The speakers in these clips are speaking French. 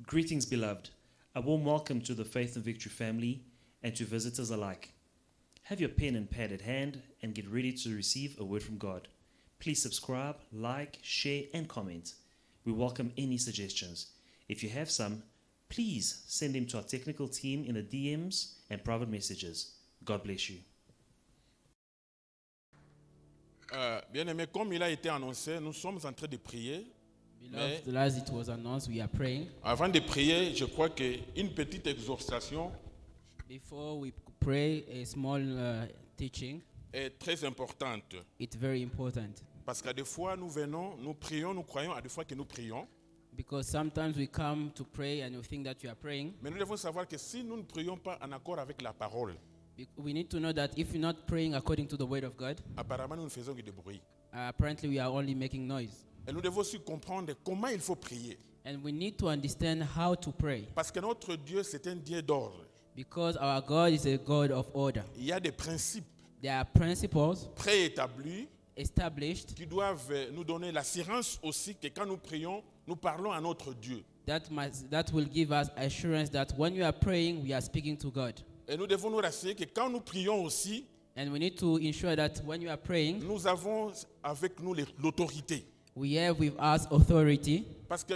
Greetings, beloved. A warm welcome to the Faith and Victory family and to visitors alike. Have your pen and pad at hand and get ready to receive a word from God. Please subscribe, like, share, and comment. We welcome any suggestions. If you have some, please send them to our technical team in the DMs and private messages. God bless you. Bien-aimé, comme il a été annoncé, nous sommes en train de prier. Beloved, as it was announced, we are praying. Avant de prier, je crois qu'une petite exhortation Before we pray, a small teaching. est très importante. It's very important Parce qu'à des fois, nous venons, nous prions, nous croyons à des fois que nous prions. because sometimes we come to pray and we think that we are praying. Mais nous devons savoir que si nous ne prions pas en accord avec la parole, We need to know that if we're not praying according to the word of God, apparemment nous ne faisons que des bruits. apparently we are only making noise. Et nous devons aussi comprendre comment il faut prier. And we need to understand how to pray Parce que notre Dieu, c'est un Dieu d'ordre. because our God is a God of order. Il y a des principes There are principles préétablis established qui doivent nous donner l'assurance aussi que quand nous prions, nous parlons à notre Dieu. that will give us assurance that when we are praying, we are speaking to God. Et nous devons nous rassurer que quand nous prions aussi, And we need to ensure that when you are praying, nous avons avec nous l'autorité. we have with us authority, Parce que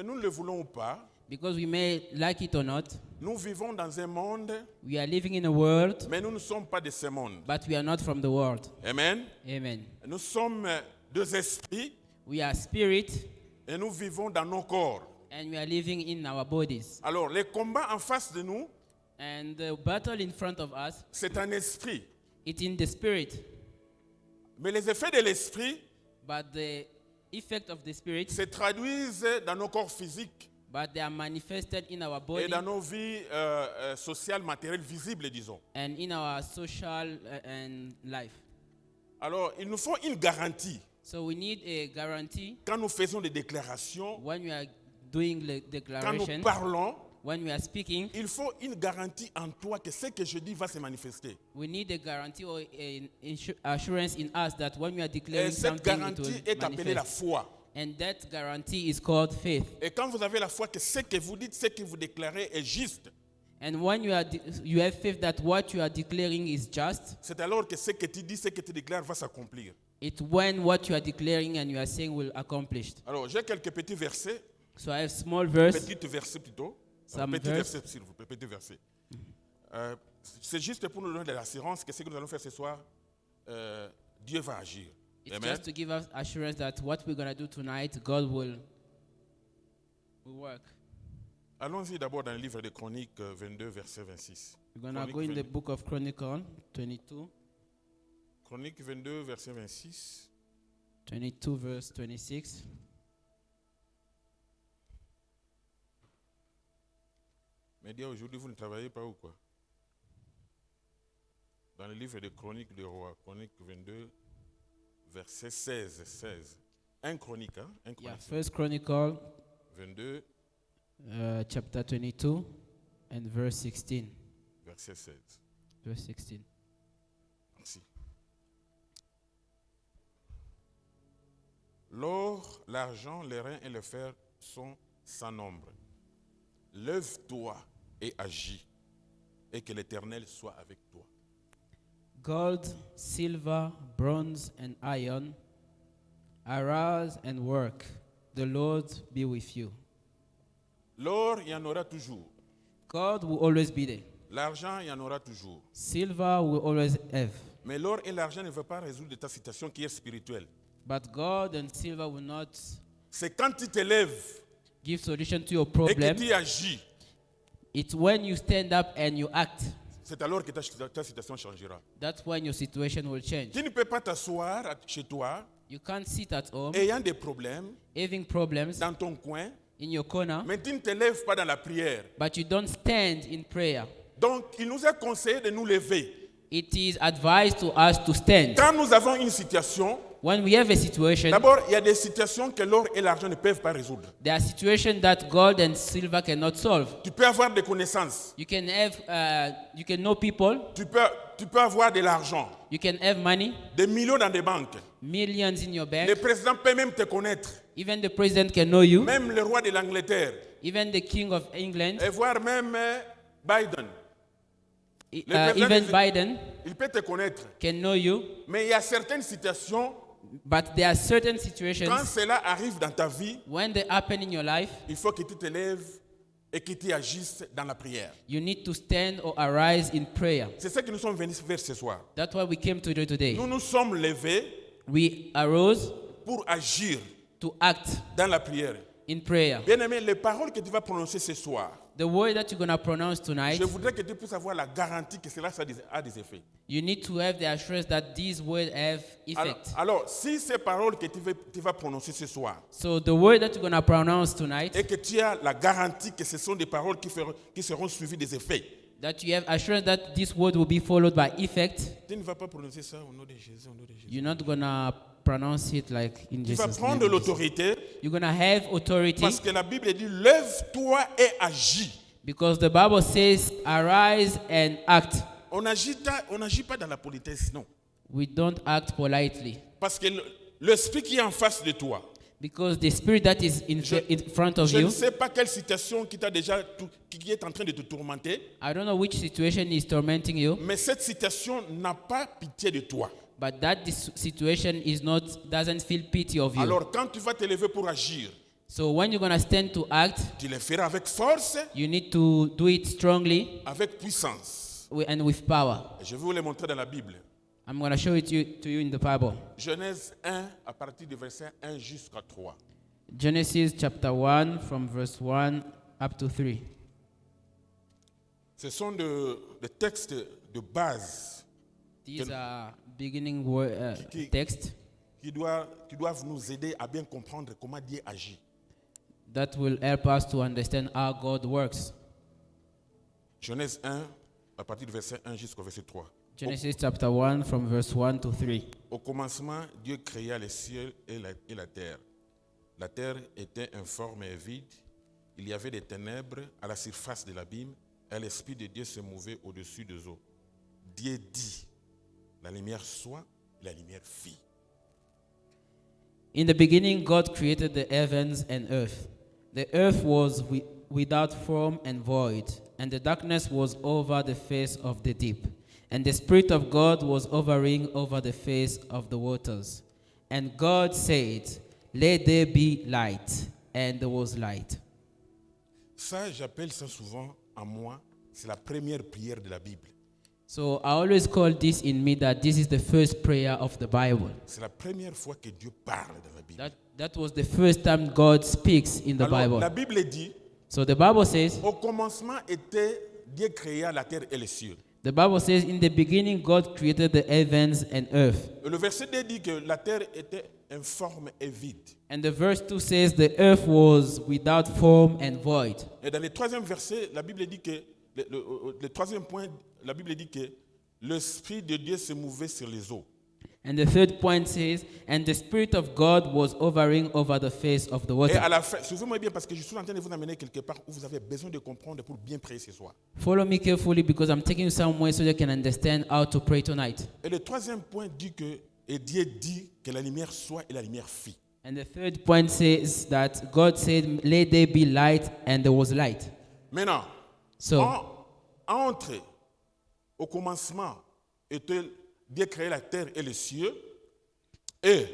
nous ne le voulons ou pas, because we may like it or not. nous vivons dans un monde, We are living in a world, mais nous ne sommes pas de ce monde. but we are not from the world. Amen. Amen. Nous sommes deux esprits We are spirit, et nous vivons dans nos corps. and we are living in our bodies. Alors, les combats en face de nous, And the battle in front of us, c'est un esprit. it's in the spirit. Mais les effets de l'esprit But the effect of the spirit, se traduisent dans nos corps physiques but they are manifested in our et body dans nos vies sociales, matérielles, visibles, disons. and in our social and life. Alors, il nous faut une garantie. So we need a guarantee Quand nous faisons des déclarations, when we are doing the quand nous declaration, parlons, when we are speaking. il faut une garantie en toi que ce que je dis va se manifester. We need a guarantee or an assurance in us that when we are Et declaring cette something, it garantie will est appelée la manifest. foi. And that guarantee is called faith. Et quand vous avez la foi que ce que vous dites, ce que vous déclarez est juste, And when you have faith that what you are declaring is just, c'est alors que ce que tu dis, ce que tu déclares va s'accomplir. it's when what you are declaring and you are saying will accomplish. Alors, j'ai quelques petits versets, So I have small verse. petits versets plutôt. Some Petit verse. verset, s'il vous plaît, petit verset. C'est juste pour nous donner de l'assurance que ce que nous allons faire ce soir, Dieu va agir. It's Amen. just to give us assurance that what we're going to do tonight, God will work. Allons-y d'abord dans le livre de Chroniques 22, verset 26. We're going to Chronique go in the 22. book of Chronicles 22, Chroniques 22, verset 26. 22 verse 26. Mais dis aujourd'hui, vous ne travaillez pas ou quoi? Dans le livre de Chroniques des rois, Chroniques 22, verset 16. Un chronique, hein? Un Yeah, chronique. First Chronicle 22, chapter 22 and verse 16. verset 16. Verse 16. Merci. L'or, l'argent, les reins et le fer sont sans nombre. Lève-toi et agis, et que l'Éternel soit avec toi. Gold, silver, bronze, and iron, arise and work. The Lord be with you. L'or, il y en aura toujours. God will always be there. L'argent, il y en aura toujours. Silver will always have. Mais l'or et l'argent ne veulent pas résoudre ta situation qui est spirituelle. But gold and silver will not C'est quand tu te lèves give solution to your et que problem. tu agis, It's when you stand up and you act. c'est alors que ta situation changera. That's when your situation will change. Tu ne peux pas t'asseoir chez toi, You can't sit at home ayant des problèmes, having problems dans ton coin, in your corner, mais tu ne te lèves pas dans la prière. but you don't stand in prayer. Donc, il nous est conseillé de nous lever. It is advised to us to stand. Quand nous avons une situation, When we have a situation, d'abord, il y a des situations que l'or et l'argent ne peuvent pas résoudre. there are situations that gold and silver cannot solve. Tu peux avoir des connaissances, You can know people, tu peux avoir de l'argent, you can have money, des millions dans des banques. millions in your Le bank. président peut même te connaître. Even the president can know you. même le roi de l'Angleterre, Even the king of England. et voire même Biden. Le président Even des- Biden Il peut te connaître, can know you. mais il y a certaines situations, But there are certain quand situations cela arrive dans ta vie, when they happen in your life, il faut que tu te lèves et que tu agisses dans la prière. you need to stand or arise in prayer. C'est ce que nous sommes venus faire ce soir. That's why we came to do today. Nous nous sommes levés We arose pour agir to act dans la prière. in prayer. Bien-aimé, les paroles que tu vas prononcer ce soir, The word that you're going to pronounce tonight, je voudrais que tu puisses avoir la garantie que cela a des effets. you need to have the assurance that these words have effect. Alors, si ces paroles que tu vas prononcer ce soir, So the word that you're going to pronounce tonight, et que tu as la garantie que ce sont des paroles qui seront suivies des effets, that you have assurance that this word will be followed by effect, tu ne vas pas prononcer ça au nom de Jésus, au nom de Jésus. you're not going to pronounce it like in Tu vas Jesus' prendre name. l'autorité You're going to have authority parce que la Bible dit lève-toi et agis. because the Bible says, arise and act. On n'agit pas dans la politesse, non. We don't act politely Parce que l'esprit qui est en face de toi, because the spirit that is in front of je ne you, sais pas quelle situation qui qui est en train de te tourmenter, I don't know which situation is tormenting you, mais cette situation n'a pas pitié de toi. but that this situation doesn't feel pity of you. Alors quand tu vas te lever pour agir, So when you're going to stand to act, tu le feras avec force, you need to do it strongly avec puissance. and with power. Et je vais vous le montrer dans la Bible. I'm going to show it to you in the Bible. Genèse 1, à partir du verset 1 jusqu'à 3. Genesis chapter 1 from verse 1 up to 3. Ce sont des textes de base These are beginning Qui- text qui doivent nous aider à bien comprendre comment Dieu agit. that will help us to understand how God works. Genèse 1, à partir du verset 1 jusqu'au verset 3. Genesis chapter 1 from verse 1 to 3. Au commencement, Dieu créa les cieux et la terre. La terre était informe et vide. Il y avait des ténèbres à la surface de l'abîme et l'Esprit de Dieu se mouvait au-dessus des eaux. Dieu dit, la lumière soit, la lumière fit. In the beginning, God created the heavens and earth. The earth was without form and void, and the darkness was over the face of the deep. And the Spirit of God was hovering over the face of the waters. And God said, "Let there be light." And there was light. Ça, j'appelle ça souvent à moi, c'est la première prière de la Bible. So I always call this in me that this is the first prayer of the Bible. C'est la première fois que Dieu parle dans la Bible. That was the first time God speaks in the Alors, la Bible. Bible dit, So the Bible says, au commencement était Dieu créa la terre et les cieux. the Bible says, in the beginning, God created the heavens and earth. Et le verset 2 dit que la terre était informe et vide. And the verse 2 says, the earth was without form and void. Et dans le troisième verset, la Bible dit que, le troisième point, la Bible dit que l'Esprit de Dieu se mouvait sur les eaux. And the third point says, and the Spirit of God was hovering over the face of the Et water. à la fin, suivez-moi bien parce que je suis en train de vous amener quelque part où vous avez besoin de comprendre pour bien prier ce soir. Follow me carefully because I'm taking you somewhere so you can understand how to pray tonight. Et le troisième point dit que, et Dieu dit que la lumière soit et la lumière fit. And the third point says that God said, let there be light, and there was light. Maintenant, So, entre au commencement était Dieu créé la terre et les cieux, et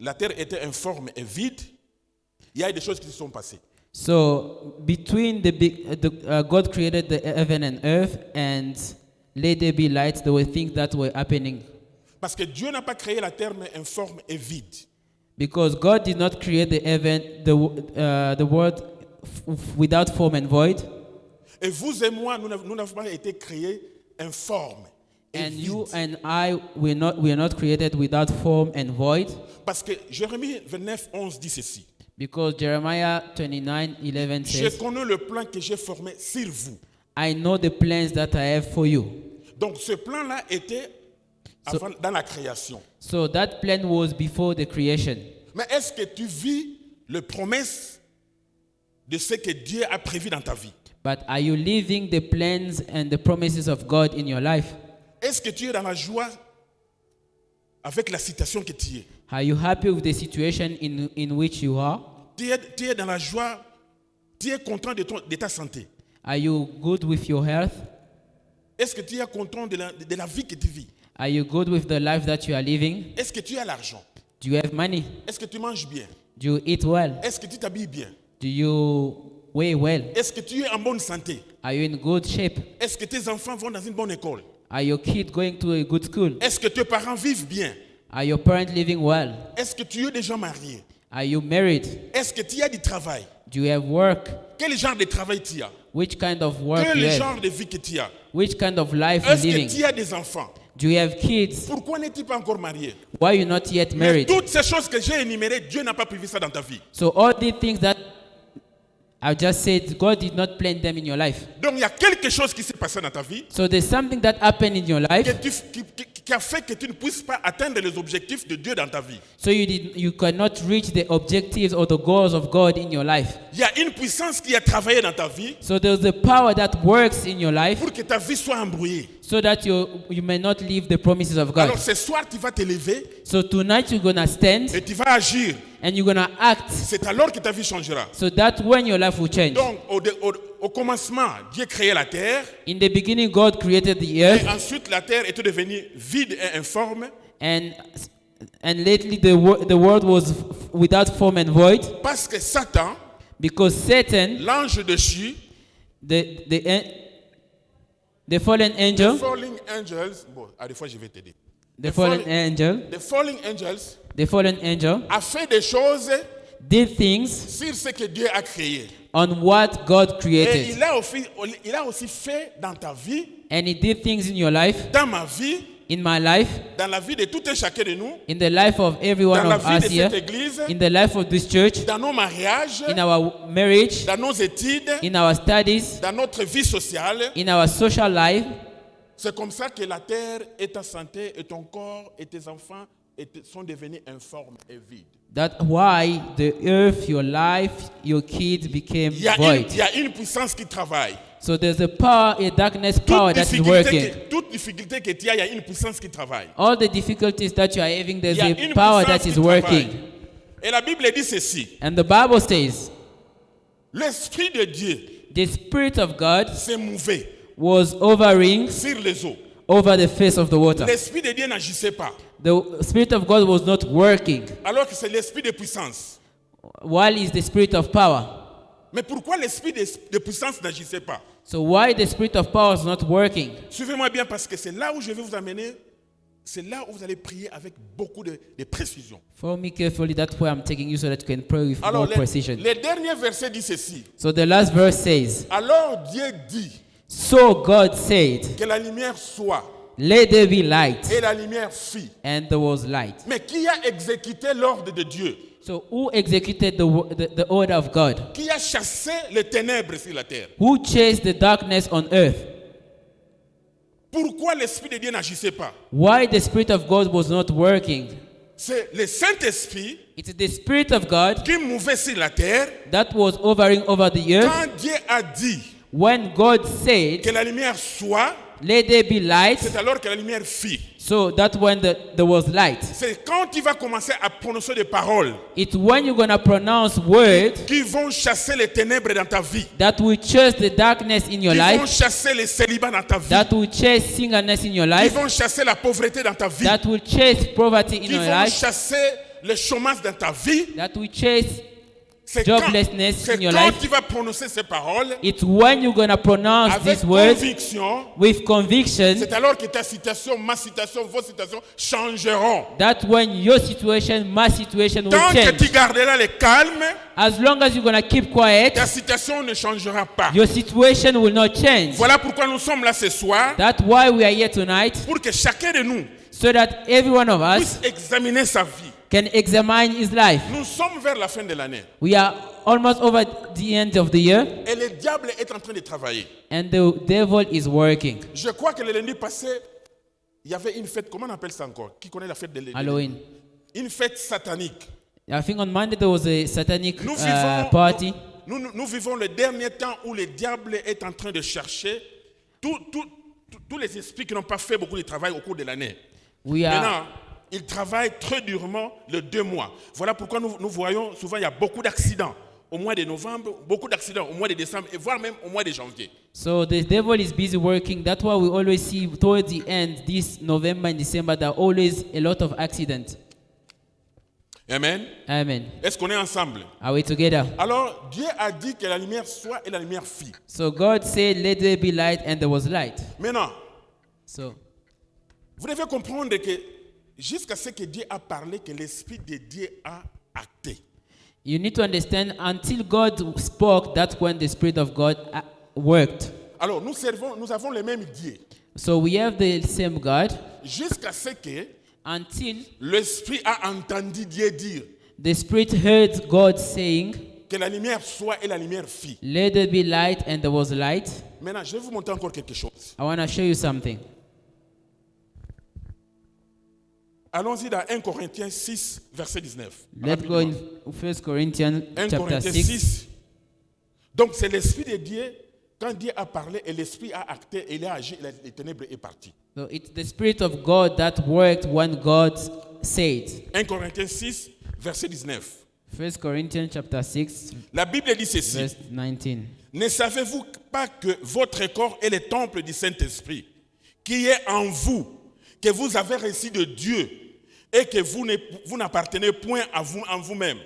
la terre était informe et vide, il y a des choses qui se sont passées. between God created the heaven and earth, and let there be light, there were things that were happening. Parce que Dieu n'a pas créé la terre mais informe et vide. Because God did not create the heaven, the world without form and void. Et vous et moi, nous n'avons pas été créés informes et And vides. you and I, we are not created without form and void. Parce que Jérémie 29, 11 dit ceci. Because Jeremiah 29:11 Je says, connais le plan que j'ai formé sur vous. I know the plans that I have for you. Donc ce plan-là était avant, dans la création. So that plan was before the creation. Mais est-ce que tu vis les promesses de ce que Dieu a prévu dans ta vie? But are you living the plans and the promises of God in your life? Est-ce que tu es dans la joie avec la situation que tu es? Are you happy with the situation in which you are? Tu es dans la joie? Tu es content de ta santé? Are you good with your health? Est-ce que tu es content de la vie que tu vis? Are you good with the life that you are living? Est-ce que tu as l'argent? Do you have money? Est-ce que tu manges bien? Do you eat well? Est-ce que tu t'habilles bien? Do you weigh well? Est-ce que tu es en bonne santé? Are you in good shape? Est-ce que tes enfants vont dans une bonne école? Are your kids going to a good school? Est-ce que tes parents vivent bien? Are your parents living well? Est-ce que tu es déjà marié? Are you married? Est-ce que tu as du travail? Do you have work? Quel genre de travail tu as? Which kind of work Quel you have? genre de vie que tu as? Which kind of life you Est-ce que living? tu as des enfants? Do you have kids? Pourquoi n'es-tu pas encore marié? Why you not yet Mais married? toutes ces choses que j'ai énumérées, Dieu n'a pas prévu ça dans ta vie. So all the things that I just said, God did not plan them in your life. Donc il y a quelque chose qui s'est passé dans ta vie So there's something that happened in your life. qui a fait que tu ne puisses pas atteindre les objectifs de Dieu dans ta vie. So you cannot reach the objectives or the goals of God in your life. Il y a une puissance qui a travaillé dans ta vie So there's a power that works in your life pour que ta vie soit embrouillée. so that you may not leave the promises of God. Alors ce soir, tu vas te lever So tonight you're gonna stand et tu vas agir. and you're gonna act C'est alors que ta vie changera. so that when your life will change. Donc au commencement, Dieu créait la terre In the beginning, God created the et earth, ensuite la terre était devenue vide et informe and lately the world was without form and void parce que Satan, because Satan, l'ange déchu, the fallen angel, falling angels, bon, des fois je vais t'aider. the fallen angel, The falling angels the fallen angel a fait des choses did things sur ce que Dieu a créé. on what God Et created, il a aussi fait dans ta vie, and He did things in your life, dans ma vie, in my life, dans la vie de tout un chacun de nous, in the life of every one dans la of vie us de here, cette église, in the life of this church, dans nos mariages, in our marriage, dans nos études, in our studies, dans notre vie sociale. in our social life. C'est comme ça que la terre et ta santé et ton corps et tes enfants sont devenus informes et vides. That's why the earth, your life, your kids became void. Il y a une puissance qui travaille. So there's a power, a darkness power that is working. Toute difficulté que tu as, il y a une puissance qui travaille. All the difficulties that you are having, there's Il y a a une power puissance that is qui working. travaille. Et la Bible dit ceci. And the Bible says, L'Esprit de Dieu the Spirit of God s'est mouvé was hovering sur les eaux. over the face of the water. L'Esprit de Dieu n'agissait pas. The Spirit of God was not working, Alors que c'est l'Esprit de puissance. while is the Spirit of power. Mais pourquoi l'Esprit de puissance n'agissait pas? So why the Spirit of power is not working? Suivez-moi bien parce que c'est là où je vais vous amener. C'est là où vous allez prier avec beaucoup de précision. Follow me carefully, that's where I'm taking you so that you can pray with Alors, more precision. les derniers versets disent ceci. So the last verse says, Alors Dieu dit so God said, que la lumière soit, let there be light, et la lumière fit. and there was light. Mais qui a exécuté l'ordre de Dieu? So who executed the order of God? Qui a chassé les ténèbres sur la terre? Who chased the darkness on earth? Pourquoi l'Esprit de Dieu n'agissait pas? Why the Spirit of God was not working? C'est le Saint-Esprit It's the Spirit of God qui mouvait sur la terre that was hovering over the earth. quand Dieu a dit When God said, que la lumière soit, let there be light, c'est alors que la lumière fit. so that when there was light. C'est quand tu vas commencer à prononcer des paroles It's when you're going to pronounce words qui vont chasser les ténèbres dans ta vie, that will chase the darkness in your qui vont life, chasser les célibats dans ta vie, that will chase singleness in your qui life, vont chasser la pauvreté dans ta vie, that will chase poverty in qui your vont life, chasser le chômage dans ta vie. that will chase C'est quand, joblessness c'est in your quand life. tu vas prononcer ces paroles It's when you're going to pronounce avec these words conviction, with conviction, c'est alors que ta situation, ma situation, vos situations changeront. that when your situation, my situation will Tant que change. tu garderas le calme, As long as you're going to keep quiet, ta situation ne changera pas. your situation will not change. Voilà pourquoi nous sommes là ce soir, That's why we are here tonight, pour que chacun de nous so that every one of us puisse examiner sa vie. can examine his life. Nous sommes vers la fin de l'année We are almost over the end of the year, et le diable est en train de travailler. and the devil is working. Je crois que le lundi passé, il y avait une fête, comment on appelle ça encore? Qui connaît la fête de lundi? Halloween. Une fête satanique. I think on Monday there was a satanic Nous vivons, party. nous vivons le dernier temps où le diable est en train de chercher tous les esprits qui n'ont pas fait beaucoup de travail au cours de l'année. We are Maintenant, il travaille très durement les 2 mois. Voilà pourquoi nous voyons souvent il y a beaucoup d'accidents au mois de novembre, beaucoup d'accidents au mois de décembre et voire même au mois de janvier. So the devil is busy working. That's why we always see towards the end, this November and December, there are always a lot of accidents. Amen. Amen. Est-ce qu'on est ensemble? Are we together? Alors, Dieu a dit que la lumière soit et la lumière fît. So God said, let there be light, and there was light. Maintenant, So vous devez comprendre que jusqu'à ce que Dieu a parlé, que l'Esprit de Dieu a acté. you need to understand, until God spoke, that's when the Spirit of God worked. Alors, nous avons le même Dieu. So we have the same God Jusqu'à ce que until l'Esprit a entendu Dieu dire the Spirit heard God saying, que la lumière soit et la lumière fît. let there be light, and there was light. Maintenant, je vais vous montrer encore quelque chose. I want to show you something. Allons-y dans 1 Corinthiens 6, verset 19. Let's go in 1 Corinthians 1 chapter Corinthiens 6. 6. Donc, c'est l'Esprit de Dieu. Quand Dieu a parlé et l'Esprit a acté, il a agi, les ténèbres est parti. So it's the Spirit of God that worked when God said. 1 Corinthiens 6, verset 19. 1 Corinthians chapter 6, La Bible dit ceci. verse 19. Ne savez-vous pas que votre corps est le temple du Saint-Esprit, qui est en vous, que vous avez reçu de Dieu, et que vous n'appartenez point à vous en vous-même?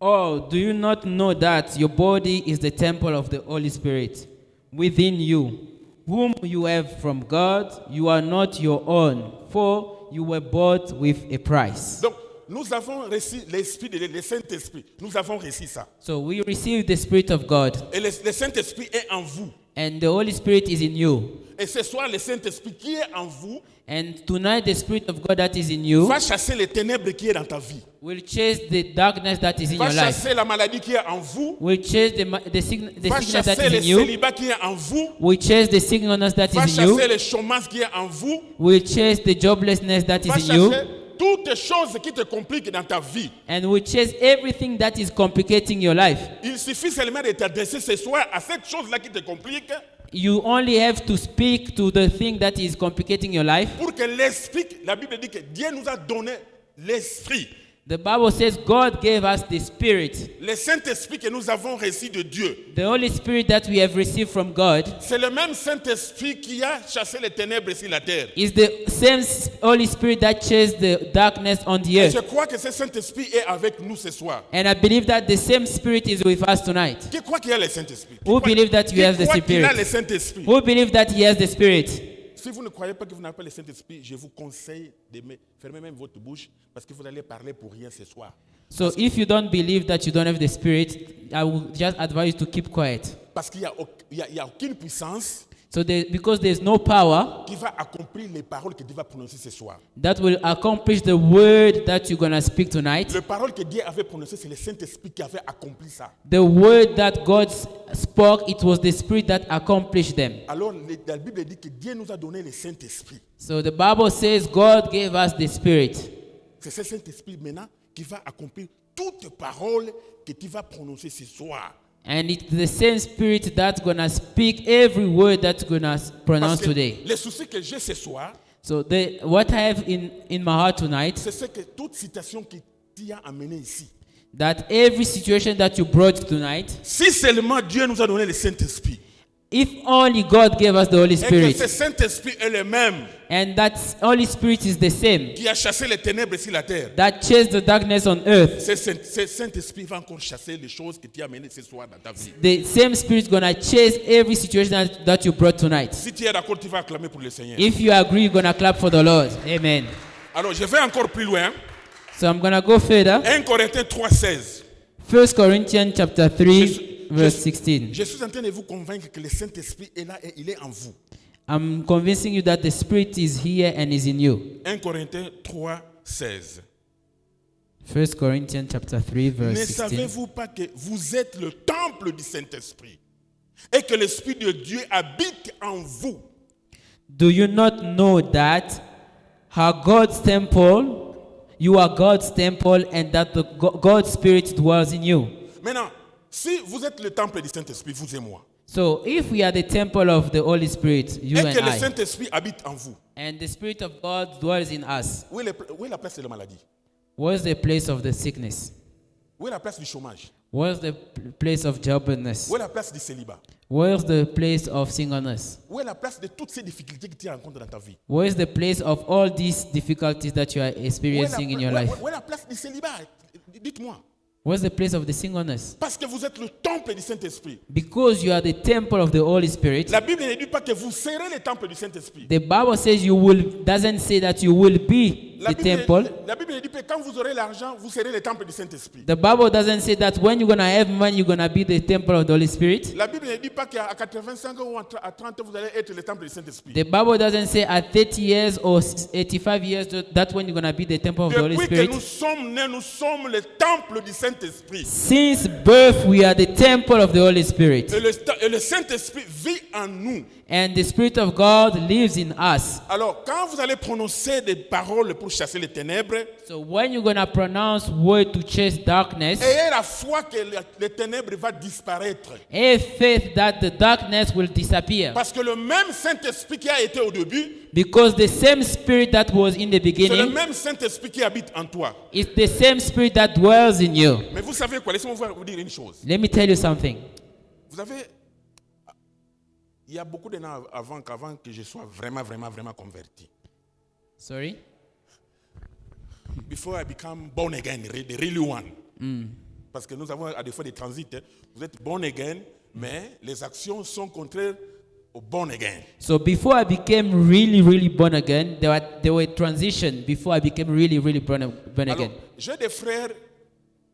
Oh, do you not know that your body is the temple of the Holy Spirit within you, whom you have from God? You are not your own, for you were bought with a price. Donc, nous avons reçu l'Esprit, le Saint-Esprit. Nous avons reçu ça. So we receive the Spirit of God, Et le Saint-Esprit est en vous. and the Holy Spirit is in you. Et ce soir, le Saint-Esprit qui est en vous And tonight, the Spirit of God that is in you va chasser les ténèbres qui est dans ta vie. will chase the darkness that is in Va your life. chasser la maladie qui est en vous. Will chase the Va sickness that chasser is le in you. célibat qui est en vous. Will chase the sickness that Va is in you. chasser le chômage qui est en vous. Will chase the joblessness that Va is in you. chasser toutes les choses qui te compliquent dans ta vie. And will chase everything that is complicating your life. Il suffit seulement de t'adresser ce soir à cette chose-là qui te complique You only have to speak to the thing that is complicating your life. pour que l'esprit, la Bible dit que Dieu nous a donné l'esprit. The Bible says God gave us the Spirit. Le Saint-Esprit que nous avons reçu de Dieu. The Holy Spirit that we have received from God C'est le même Saint-Esprit qui a chassé les ténèbres sur la terre. is the same Holy Spirit that chased the darkness on the Et je earth. crois que ce Saint-Esprit est avec nous ce soir. And I believe that the same Spirit is with us tonight. Qui croit qu'il y a le Saint-Esprit? Who believe that you have the Qui croit qu'il a Spirit? le Saint-Esprit? Who believe that He has the Spirit? Si vous ne croyez pas que vous n'avez pas le Saint-Esprit, je vous conseille de fermer même votre bouche parce que vous allez parler pour rien ce soir. So if you don't believe that you don't have the Spirit, I will just advise you to keep quiet. Parce qu'il n'y a aucune puissance So because there's no power qui va accomplir les paroles que Dieu va prononcer ce soir. that will accomplish the word that you're going to speak tonight. Les paroles que Dieu avait prononcées, c'est le Saint-Esprit qui avait accompli ça. The word that God spoke, it was the Spirit that accomplished them. Alors, la Bible dit que Dieu nous a donné le Saint-Esprit. So the Bible says God gave us the Spirit. C'est ce Saint-Esprit maintenant qui va accomplir toutes paroles que tu vas prononcer ce soir. And it's the same Spirit that's going to speak every word that's going to pronounce Parce que today. les soucis que j'ai ce soir, So what I have in my heart tonight, c'est ce que toute citation qui t'y a amené ici. that every situation that you brought tonight, Si seulement Dieu nous a donné le Saint-Esprit, if only God gave us the Holy et que Spirit, ce Saint-Esprit est le même and that Holy Spirit is the same, qui a chassé les ténèbres sur la terre, that chased the darkness on earth, ce Saint-Esprit va encore chasser les choses que tu as amenées ce soir dans ta vie. the same Spirit is going to chase every situation that you brought tonight. Si tu es d'accord, tu vas acclamer pour le Seigneur. If you agree, you're going to clap for the Lord. Amen. Alors, je vais encore plus loin. So I'm going to go further. 1 Corinthiens 3,16. 1 Corinthians chapter 3, verse 16. Je suis en train de vous convaincre que le Saint-Esprit est là et il est en vous. I'm convincing you that the Spirit is here and is in you. 1 Corinthiens 3,16. 1 Corinthians chapter 3, Ne verse 16. savez-vous pas que vous êtes le temple du Saint-Esprit et que l'Esprit de Dieu habite en vous? Do you not know that God's temple, you are God's temple, and that God's Spirit dwells in you? Maintenant, si vous êtes le temple du Saint-Esprit, vous et moi, So if we are the temple of the Holy Spirit, you et and que le I, Saint-Esprit habite en vous, and the Spirit of God dwells in us, où est la place de la maladie? where's the place of the sickness? Où est la place du chômage? Where's the place of joblessness? Où est la place du célibat? Where's the place of singleness? Où est la place de toutes ces difficultés que tu rencontres dans ta vie? Where's the place of all these difficulties that you are Où est experiencing in your life? où est la place du célibat? Dites-moi. Where's the place of the singleness? Parce que vous êtes le temple du Saint-Esprit. Because you are the temple of the Holy Spirit. La Bible ne dit pas que vous serez le temple du Saint-Esprit. The Bible says doesn't say that you will be the temple. La Bible dit que quand vous aurez l'argent, vous serez le temple du Saint-Esprit. The Bible doesn't say that when you're going to have money, you're going to be the temple of the Holy Spirit. La Bible ne dit pas qu'à 85 ans ou à 30 ans, vous allez être le temple du Saint-Esprit. The Bible doesn't say at 30 years or 85 years that when you're going to be the temple of the Holy Depuis que Spirit. nous sommes nés, nous sommes le temple du Saint-Esprit. Since birth, we are the temple of the Holy Spirit. Et le Saint-Esprit vit en nous. And the Spirit of God lives in us. Alors, quand vous allez prononcer des paroles pour chasser les ténèbres, So when you're going to pronounce word to chase darkness, ayez la foi que les ténèbres vont disparaître. have faith that the darkness will disappear. Parce que le même Saint-Esprit qui a été au début, Because the same Spirit that was in the c'est le beginning même Saint-Esprit qui habite en toi. is the same Spirit that dwells in you. Mais vous savez quoi? Laissez-moi vous dire une chose. Let me tell you something. Vous savez, il y a beaucoup d'années avant que je sois vraiment converti. Sorry? Before I become born again, the really one. Parce que nous avons à des fois des transits. Vous êtes born again, mais les actions sont contraires au born again. So before I became really born again, there were transition before I became really born Alors, again. j'ai des frères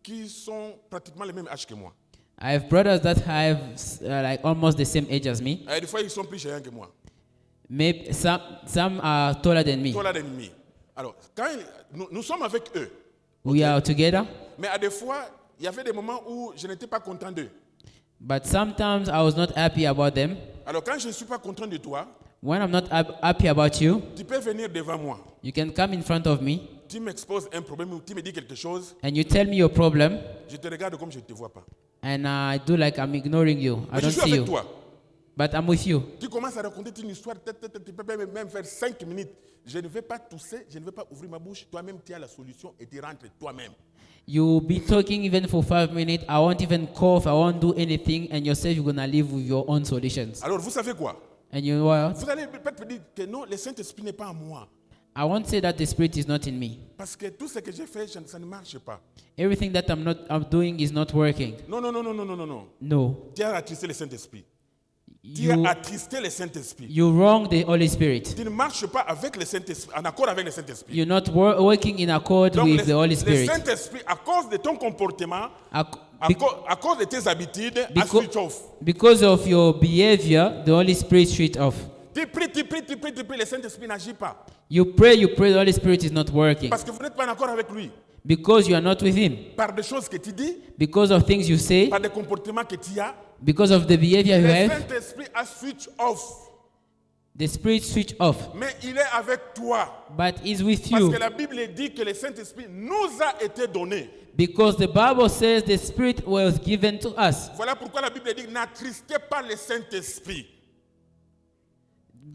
qui sont pratiquement le même âge que moi. I have brothers that have like almost the same age as me. Et des fois, ils sont plus géants que moi. Maybe some are taller than me. Toi là d'ennemi. Alors, quand nous sommes avec eux, We are together, mais à des fois, il y avait des moments où je n'étais pas content d'eux. but sometimes I was not happy about them. Alors, quand je ne suis pas content de toi, When I'm not happy about you, tu peux venir devant moi. you can come in front of me Tu m'exposes un problème ou tu me dis quelque chose, and you tell me your problem, je te regarde comme je ne te vois pas. and I do like I'm ignoring you. I Mais je don't suis see avec you, toi. but I'm with you. Tu commences à raconter une histoire, tu peux même faire 5 minutes. Je ne vais pas tousser, je ne vais pas ouvrir ma bouche. Toi-même, tu as la solution et tu rentres toi-même. You'll be talking even for 5 minutes. I won't even cough. I won't do anything, and yourself you're gonna live with your own solutions. Alors, vous savez quoi? And you know what? Vous allez peut-être me dire que non, le Saint-Esprit n'est pas en moi. I won't say that the Spirit is not in me. Parce que tout ce que j'ai fait, ça ne marche pas. Everything that I'm doing is not working. Non. No, Tu as attristé le Saint-Esprit. Tu you as attristé le Saint-Esprit. you wrong the Holy Spirit. Tu ne marches pas avec le Saint-Esprit, en accord avec le Saint-Esprit. You're not working in accord Donc, with the Holy le Spirit. Saint-Esprit, à cause de ton comportement, Ac- à, bec- à cause de tes habitudes, a Beco- switch off. Because of your behavior, the Holy Spirit switch off. Tu pries, le Saint-Esprit n'agit pas. You pray, the Holy Spirit is not working. Parce que vous n'êtes pas en accord avec lui. Because you are not with Him. Par des choses que tu dis, Because of things you say. par des comportements que tu as, Because of the behavior you le have. Saint-Esprit a switch off. The Spirit switch off. Mais il est avec toi. But is with Parce you. que la Bible dit que le Saint-Esprit nous a été donné. Because the Bible says the Spirit was given to us. Voilà pourquoi la Bible dit n'attristez pas le Saint-Esprit.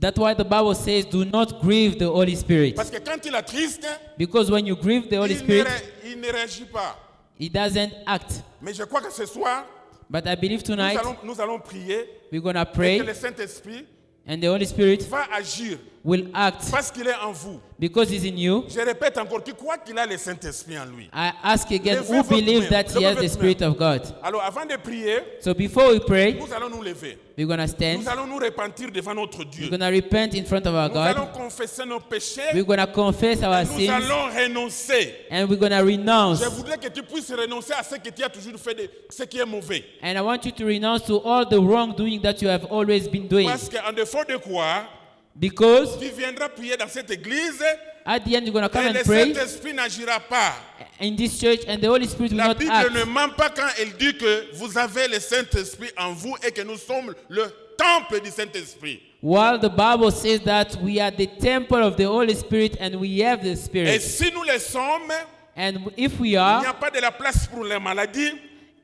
That's why the Bible says do not grieve the Holy Spirit. Parce que quand il attriste, Because when you grieve the Holy Spirit, il ne réagit pas. He doesn't act. Mais je crois que ce soir, But I believe tonight nous allons prier we're going to et que pray le Saint-Esprit and the Holy Spirit va agir will act parce qu'il est en vous. because He's in you. Je répète encore, tu crois qu'il a le Saint-Esprit en lui. I ask again, Levez who votre believes main. that He Levez has the votre Spirit main. of God? Alors avant de prier, So before we pray, nous allons nous lever. we're going to Nous stand. allons nous repentir devant notre Dieu. We're going to repent in front of our Nous allons God. confesser nos péchés. We're going to confess our Nous sins allons renoncer. and we're going to renounce. Je voudrais que tu puisses renoncer à ce que tu as toujours fait, de ce qui est mauvais. And I want you to renounce to all the wrongdoing that you have always been doing. Parce qu'en défaut de quoi, Because tu viendras prier dans cette église at the end you're going to come et and le pray Saint-Esprit n'agira pas. in this church and the Holy Spirit will La not Bible act. ne ment pas quand elle dit que vous avez le Saint-Esprit en vous et que nous sommes le temple du Saint-Esprit. While the Bible says that we are the temple of the Holy Spirit and we have the Et Spirit. si nous le sommes, And if we il n'y are, a pas de la place pour les maladies,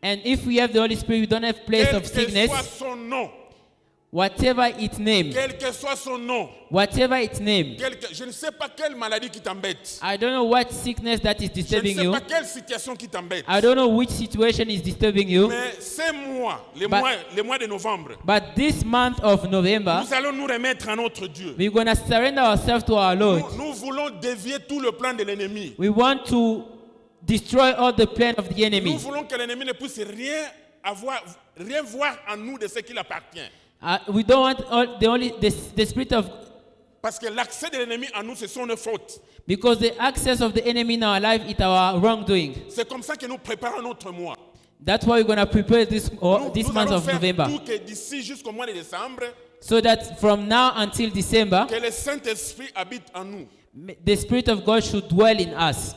and if we have the Holy Spirit, we don't have place quel of que soit sickness, son nom. whatever its name, quel que soit son nom, whatever its name. je ne sais pas quelle maladie qui t'embête. I don't know what sickness that is Je ne disturbing sais you. pas quelle situation qui t'embête. I don't know which situation is disturbing you. Mais ces mois, les mois de novembre, But this month of November, nous allons nous remettre à notre Dieu. we're going to surrender ourselves to our Lord. Nous voulons dévier tout le plan de l'ennemi. We want to destroy all the plan of the Nous enemy. voulons que l'ennemi ne puisse rien voir en nous de ce qui appartient. We don't want the spirit of, Parce que l'accès de l'ennemi en nous, ce sont nos fautes. because the access of the enemy in our life is our wrongdoing. C'est comme ça que nous préparons notre mois. That's why we're going to prepare this Nous month allons of faire November, tout que d'ici jusqu'au mois de décembre, so that from now until December, que le Saint-Esprit habite en nous. the Spirit of God should dwell in us.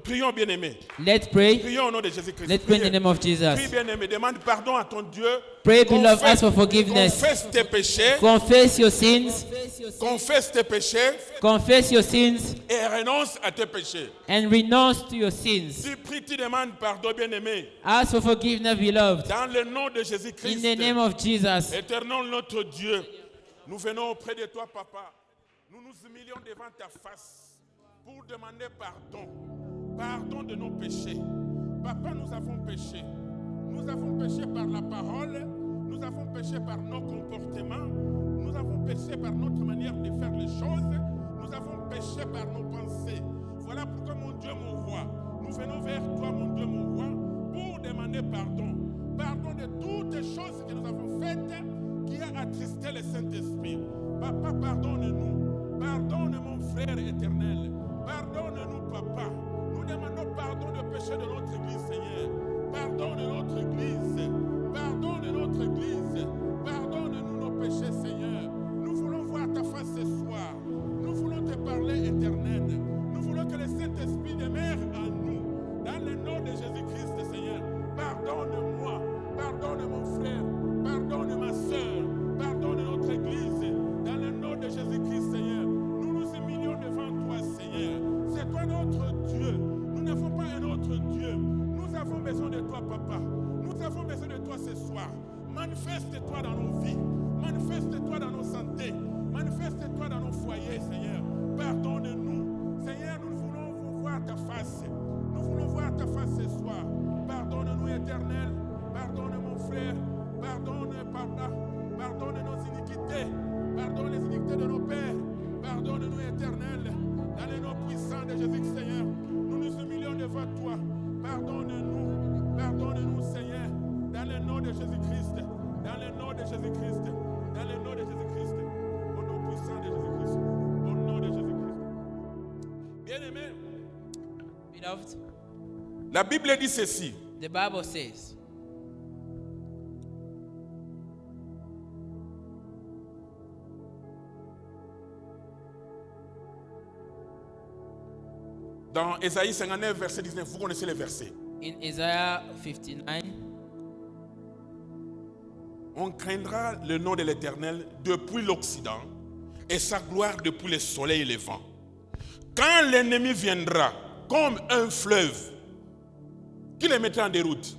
Prions, bien-aimés. Let's pray. Prions au nom de Jésus-Christ. Let's pray in the name of Prie, Jesus. bien-aimé. Demande pardon à ton Dieu. Pray, beloved, ask for forgiveness. Confesse tes péchés. Confess your sins. Confesse tes péchés Confess your sins et renonce à tes péchés. and renounce to your sins. Tu pries, tu demandes pardon, bien-aimé. Ask for forgiveness, beloved. Dans le nom de In Jésus-Christ. the name of Jesus. Éternel notre Dieu, nous venons auprès de toi, Papa. Nous nous humilions devant ta face pour demander pardon. Pardon de nos péchés. Papa, nous avons péché. Nous avons péché par la parole. Nous avons péché par nos comportements. Nous avons péché par notre manière de faire les choses. Nous avons péché par nos pensées. Voilà pourquoi, mon Dieu, mon roi, nous venons vers toi, mon Dieu, mon roi, pour demander pardon. Pardon de toutes les choses que nous avons faites qui a attristé le Saint-Esprit. Papa, pardonne-nous. Pardonne mon frère éternel. Pardonne-nous, Papa. Nous demandons pardon de péché de notre Église, Seigneur. Pardonne notre Église. Pardonne notre Église. Pardonne-nous nos péchés, Seigneur. Nous voulons voir ta face ce soir. Nous voulons te parler, éternel. Nous voulons que le Saint-Esprit demeure en nous. Dans le nom de Jésus-Christ, Seigneur. Pardonne-moi. Pardonne mon frère. Pardonne ma soeur. Pardonne notre Église. Dans le nom de Jésus-Christ, Seigneur. Nous nous humilions devant toi, Seigneur. C'est toi notre Dieu. Nous n'avons pas un autre Dieu. Nous avons besoin de toi, Papa. Nous avons besoin de toi ce soir. Manifeste-toi dans nos vies. Manifeste-toi dans nos santé. Manifeste-toi dans nos foyers, Seigneur. Pardonne-nous. Seigneur, nous voulons voir ta face. Nous voulons voir ta face ce soir. Pardonne-nous, éternel. Pardonne mon frère. Pardonne, Papa. Pardonne nos iniquités. Pardonne les iniquités de nos pères. Pardonne-nous, éternel. Dans le nom puissant de Jésus, Seigneur. Nous nous humilions devant toi. Pardonne-nous. Pardonne-nous, Seigneur. Dans le nom de Jésus-Christ. Dans le nom de Jésus-Christ. Dans le nom de Jésus-Christ. Au nom puissant de Jésus-Christ. Au nom de Jésus-Christ. Bien-aimé, Beloved, la Bible dit ceci. the Bible says, Dans Ésaïe 59, verset 19, vous connaissez les versets. in Isaiah 59, On craindra le nom de l'Éternel depuis l'Occident et sa gloire depuis le soleil et le vent. Quand l'ennemi viendra comme un fleuve, qui le mettra en déroute?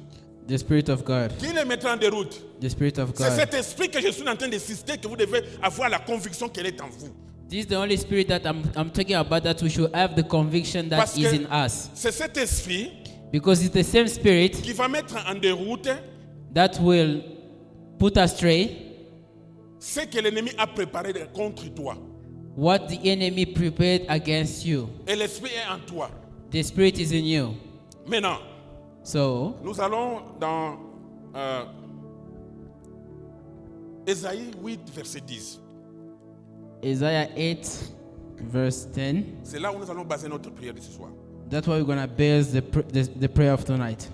the Spirit of God. Qui le mettra en déroute? The Spirit of C'est God. cet esprit que je suis en train d'insister que vous devez avoir la conviction qu'elle est en vous. This is the only spirit that I'm talking about, that we should have the conviction that Parce is que in us. c'est cet esprit Because it's the same spirit qui va mettre en déroute that will put astray ce que l'ennemi a préparé contre toi. what the enemy prepared against you. Et l'esprit est en toi. The spirit is in you. Maintenant, So, nous allons dans Ésaïe 8, verset 10. Isaiah 8, verse 10. C'est là où nous allons baser notre prière de ce soir. That's why we're going to base the prayer of tonight.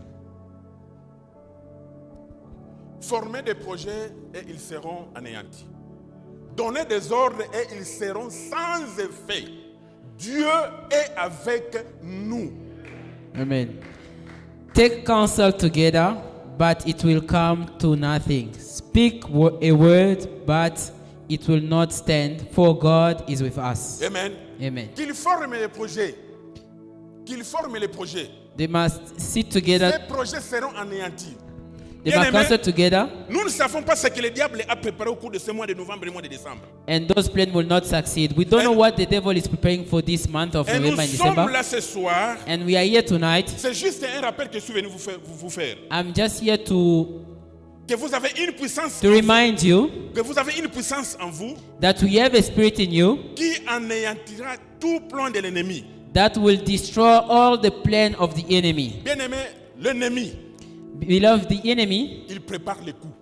Former des projets et ils seront anéantis. Donner des ordres et ils seront sans effet. Dieu est avec nous. Amen. Take counsel together, but it will come to nothing. Speak a word, but it will not stand, for God is with us. Amen. Amen. Qu'ils forment les projets. Qu'ils forment les projets. They must sit together. Ces projets seront anéantis. They were Bien-aimés, cancelled together, nous ne savons pas ce que le diable a préparé au cours de ce mois de novembre et mois de décembre. and those plans will not succeed. We don't know And- what the devil is preparing for this month of Et nous November and sommes December. là ce soir. And we are here tonight. C'est juste un rappel que je suis venu vous faire. I'm just here to Que vous avez une puissance, remind you que vous avez une puissance en vous that we have a spirit in you qui anéantira tout plan de l'ennemi. that will destroy all the plan of the enemy. Bien-aimé, l'ennemi, Beloved, the enemy il prépare les coups.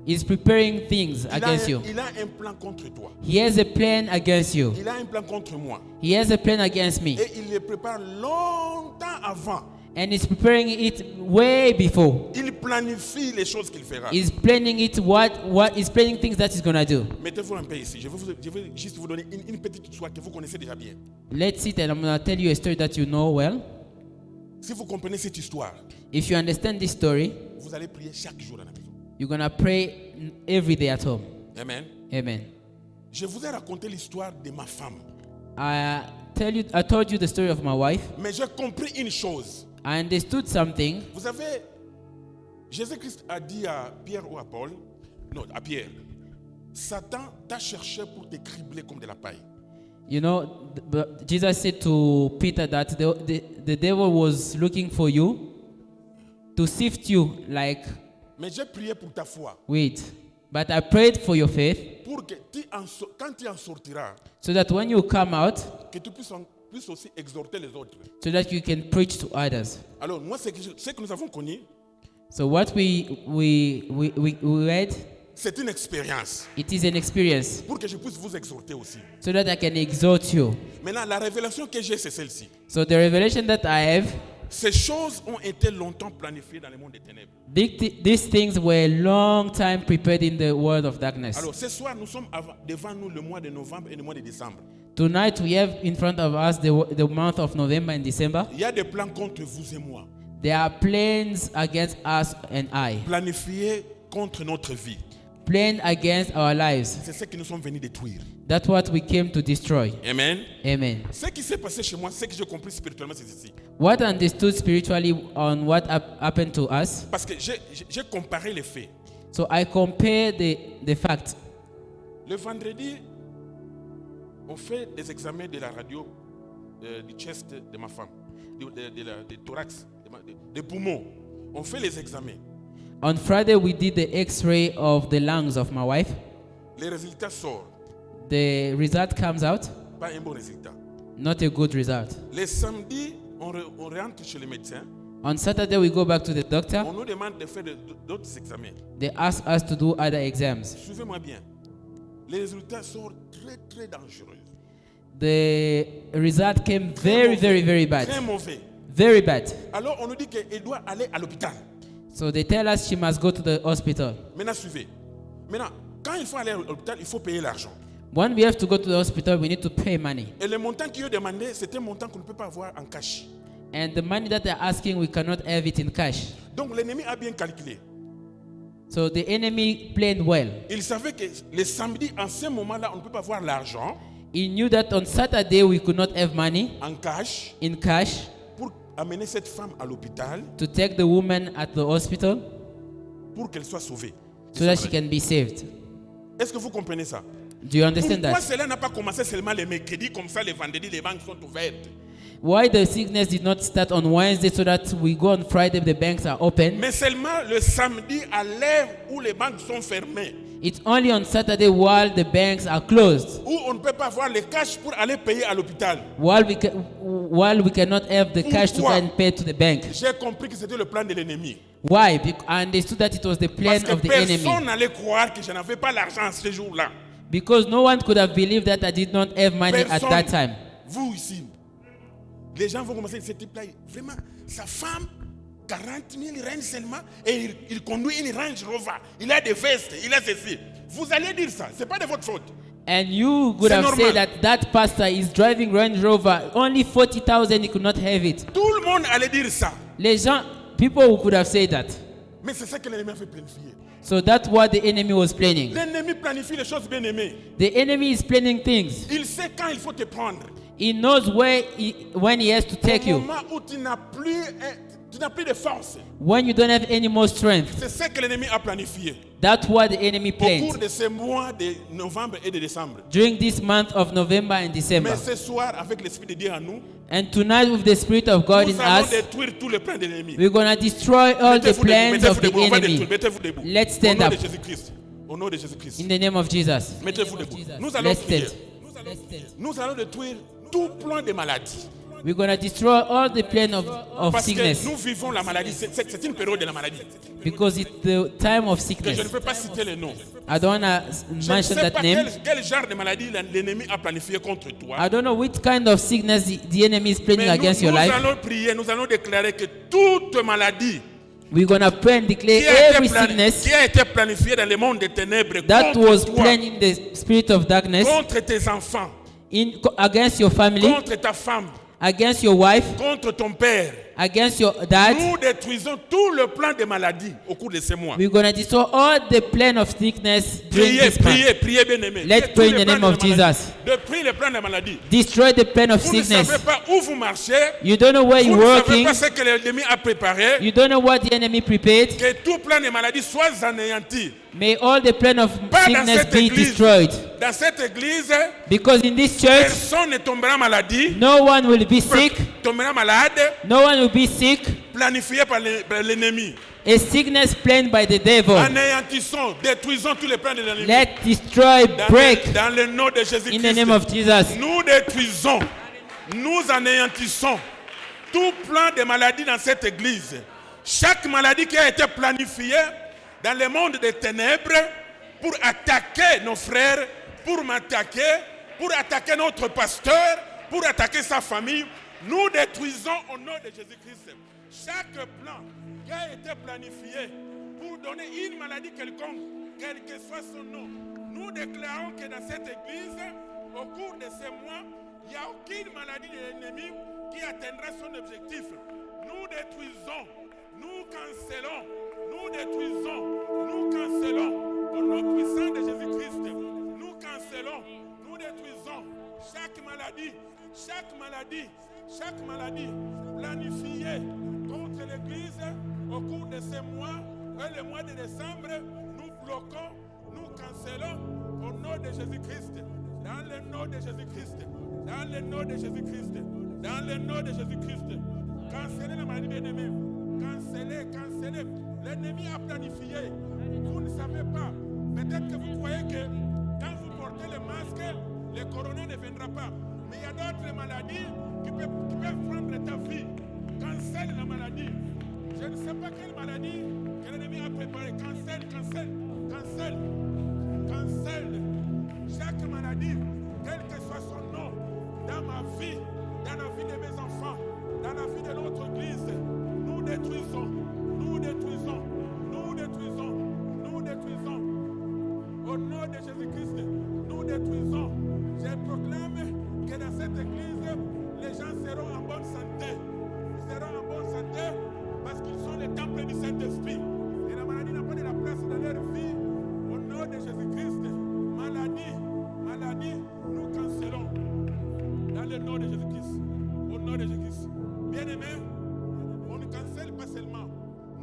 is preparing things against you. Il a un plan contre toi. He has a plan against you. Il a un plan contre moi. He has a plan against me. Et il le prépare longtemps avant. And he's preparing it way before. Il planifie les choses qu'il fera. He's planning it, he's planning things that he's gonna do. Mettez-vous un peu ici. Je vais juste vous donner une petite histoire que vous connaissez déjà bien. Let's sit and I'm gonna tell you a story that you know well. Si vous comprenez cette histoire, If you understand this story, vous allez prier chaque jour à la maison. you're gonna pray every day at home. Amen. Amen. Je vous ai raconté l'histoire de ma femme. I told you the story of my wife. Mais j'ai compris une chose. I understood something. Vous savez, Jésus-Christ a dit à Pierre ou à Paul, non, à Pierre, Satan t'a cherché pour te cribler comme de la paille. You know, Jesus said to Peter that the devil was looking for you to sift you like Mais j'ai prié pour ta foi, wheat. But I prayed for your faith pour que quand tu en sortiras, so that when you come out, que tu puisses aussi exhorter les autres. so that you can preach to others. Alors, moi, ce que nous avons connu, So what we read, c'est une expérience it is an experience pour que je puisse vous exhorter aussi. so that I can exhort you. Maintenant, la révélation que j'ai, c'est celle-ci. So the revelation that I have, Ces choses ont été longtemps planifiées dans le monde des ténèbres. these things were a long time prepared in the world of darkness. Alors, ce soir, nous sommes devant nous le mois de novembre et le mois de décembre. Tonight we have in front of us the month of November and December. Il y a des plans contre vous et moi, There are plans against us and I. planifiés contre notre vie. Plan against our lives. C'est ce que nous sommes venus détruire. That's what we came to destroy. Amen. Amen. Ce qui s'est passé chez moi, ce que j'ai compris spirituellement, c'est ici. What I understood spiritually on what happened to us. Parce que j'ai comparé les faits. So I compare the facts. Le vendredi, on fait des examens de la radio, du chest de ma femme, du thorax, des poumons. On fait les examens. On Friday we did the X-ray of the lungs of my wife. Les résultats sortent. The result comes out, Pas un bon résultat. not a good result. Les samedis, on rentre chez le médecin. On Saturday we go back to the doctor. On nous demande de faire d'autres examens. They ask us to do other exams. Suivez-moi bien. Les résultats sont très, très dangereux. The result came very, very, very Très bad. mauvais. Very bad. Alors, on nous dit qu'elle doit aller à l'hôpital. So they tell us she must go to the hospital. Maintenant, suivez. Maintenant, quand il faut aller à l'hôpital, il faut payer l'argent. When we have to go to the hospital, we need to pay money. Et le montant qu'ils ont demandé, c'est un montant qu'on ne peut pas avoir en cash. And the money that they're asking, we cannot have it in cash. Donc, l'ennemi a bien calculé. So the enemy planned well. Il savait que le samedi, en ce moment-là, on ne peut pas avoir l'argent He knew that on Saturday we could not have money en cash in cash pour amener cette femme à l'hôpital to take the woman at the hospital pour qu'elle soit sauvée. so that she can be saved. Est-ce que vous comprenez ça? Do you understand Pourquoi that? cela n'a pas commencé seulement les mercredis, comme ça, les vendredis, les banques sont ouvertes? Why the sickness did not start on Wednesday so that we go on Friday, the banks are open? Mais seulement le samedi, à l'heure où les banques sont fermées, It's only on Saturday while the banks are closed, où on ne peut pas avoir les cash pour aller payer à l'hôpital. while we cannot have the cash to go Pourquoi? and pay to the bank. J'ai compris que c'était le plan de l'ennemi. Why? I understood that it was the plan Parce que of the enemy. personne n'allait croire que je n'avais pas l'argent ce jour-là. Because no one could have believed that I did not have money at Personne. that time. Vous ici, les gens vont commencer, ce type-là, vraiment, sa femme, 40 000 règnes seulement, et il conduit une Range Rover, il a des vestes, il a ceci. Vous allez dire ça, c'est pas de votre faute. And you could C'est have normal. said that pastor is driving Range Rover. Only 40,000, he could not have it. Tout le monde allait dire ça. Les gens, people who could have said that. Mais c'est ça que l'ennemi a fait planifier. So that's what the enemy was planning. L'ennemi planifie les choses bien aimées. The enemy is planning things. Il sait quand il faut te prendre. He knows when he has to take Au you. moment où tu n'as plus, tu n'as plus de force. When you don't have any more strength, C'est ce que l'ennemi a planifié. that's what the enemy Au cours planned de ces mois de novembre et de décembre. during this month of November and Mais December. ce soir, avec l'Esprit de Dieu en nous, And tonight, with the Spirit of God nous in allons us, détruire tous les plans de l'ennemi. we're going to destroy all the Mettez-vous debout, plans mettez-vous of the debout, on va détruire, enemy. mettez-vous debout. Let's Au stand nom up de Jésus-Christ. Au nom de Jésus-Christ. in the name of Jesus. Mettez-vous debout. Nous allons Let's prier. stand. Nous allons détruire tout plan de maladie. We're going to destroy all the plan of Parce sickness que nous vivons la maladie. C'est une période de la maladie. because it's the time of Que je sickness. ne peux pas citer les noms. I don't want to Je ne mention sais that pas name. quel genre de maladie l'ennemi a planifié contre toi. I don't know which kind of sickness the enemy is planning Mais nous, against your nous life. allons prier, nous allons déclarer que toute maladie We're going to pray and qui declare a, every été sickness qui a été planifiée dans le monde des ténèbres that contre was toi, planned in the spirit of darkness contre tes enfants, against your family, contre ta femme, against your wife, contre ton père. against your dad. Nous détruisons tout le plan de maladie au cours de ces mois. We're going to destroy all the plan of sickness during Priez, this month. priez, priez, bien-aimés. Let's pray in the name of Jesus. Détruire les plans de maladie. Destroy the plan of Vous ne sickness. savez pas où vous marchez. You don't know where Vous you're ne savez working. pas ce que l'ennemi a préparé. You don't know what the enemy prepared. Que tout plan de maladie soit anéanti. May all the plan of Pas dans sickness cette be église. destroyed. Dans cette église, Because in this church, personne ne tombera maladie. no one will be sick. Tombera malade, No one will be sick. planifié par l'ennemi. A sickness planned by the devil. Anéantissons, détruisons tous les plans de l'ennemi. Let destroy, break Dans le nom de in Jésus-Christ. the name of Jesus. Nous détruisons, nous anéantissons tout plan de maladie dans cette église. Chaque maladie qui a été planifiée dans le monde des ténèbres pour attaquer nos frères, pour m'attaquer, pour attaquer notre pasteur, pour attaquer sa famille, nous détruisons au nom de Jésus-Christ. Chaque plan qui a été planifié pour donner une maladie quelconque, quel que soit son nom, nous déclarons que dans cette église, au cours de ces mois, il n'y a aucune maladie de l'ennemi qui atteindra son objectif. Nous détruisons, nous cancellons, nous détruisons, nous cancelons au nom puissant de Jésus-Christ. Nous cancelons, nous détruisons chaque maladie planifiée contre l'Église au cours de ces mois et le mois de décembre. Nous bloquons, nous cancelons au nom de Jésus-Christ. Dans le nom de Jésus-Christ. Dans le nom de Jésus-Christ. Dans le nom de Jésus-Christ. Cancellez la maladie bien-aimée. Cancellez. L'ennemi a planifié. Vous ne savez pas. Peut-être que vous croyez que quand vous portez le masque, le corona ne viendra pas. Mais il y a d'autres maladies qui peuvent prendre ta vie. Cancelle la maladie. Je ne sais pas quelle maladie que l'ennemi a préparée. Cancelle. Chaque maladie, quel que soit son nom, dans ma vie, dans la vie de mes enfants, dans la vie de notre église, nous détruisons. Au nom de Jésus-Christ, nous détruisons. Je proclame que dans cette église, les gens seront en bonne santé. Ils seront en bonne santé parce qu'ils sont les temples du Saint-Esprit. Et la maladie n'a pas de la place dans leur vie. Au nom de Jésus-Christ, maladie, nous cancelons. Dans le nom de Jésus-Christ. Au nom de Jésus-Christ. Bien-aimés, on ne cancelle pas seulement.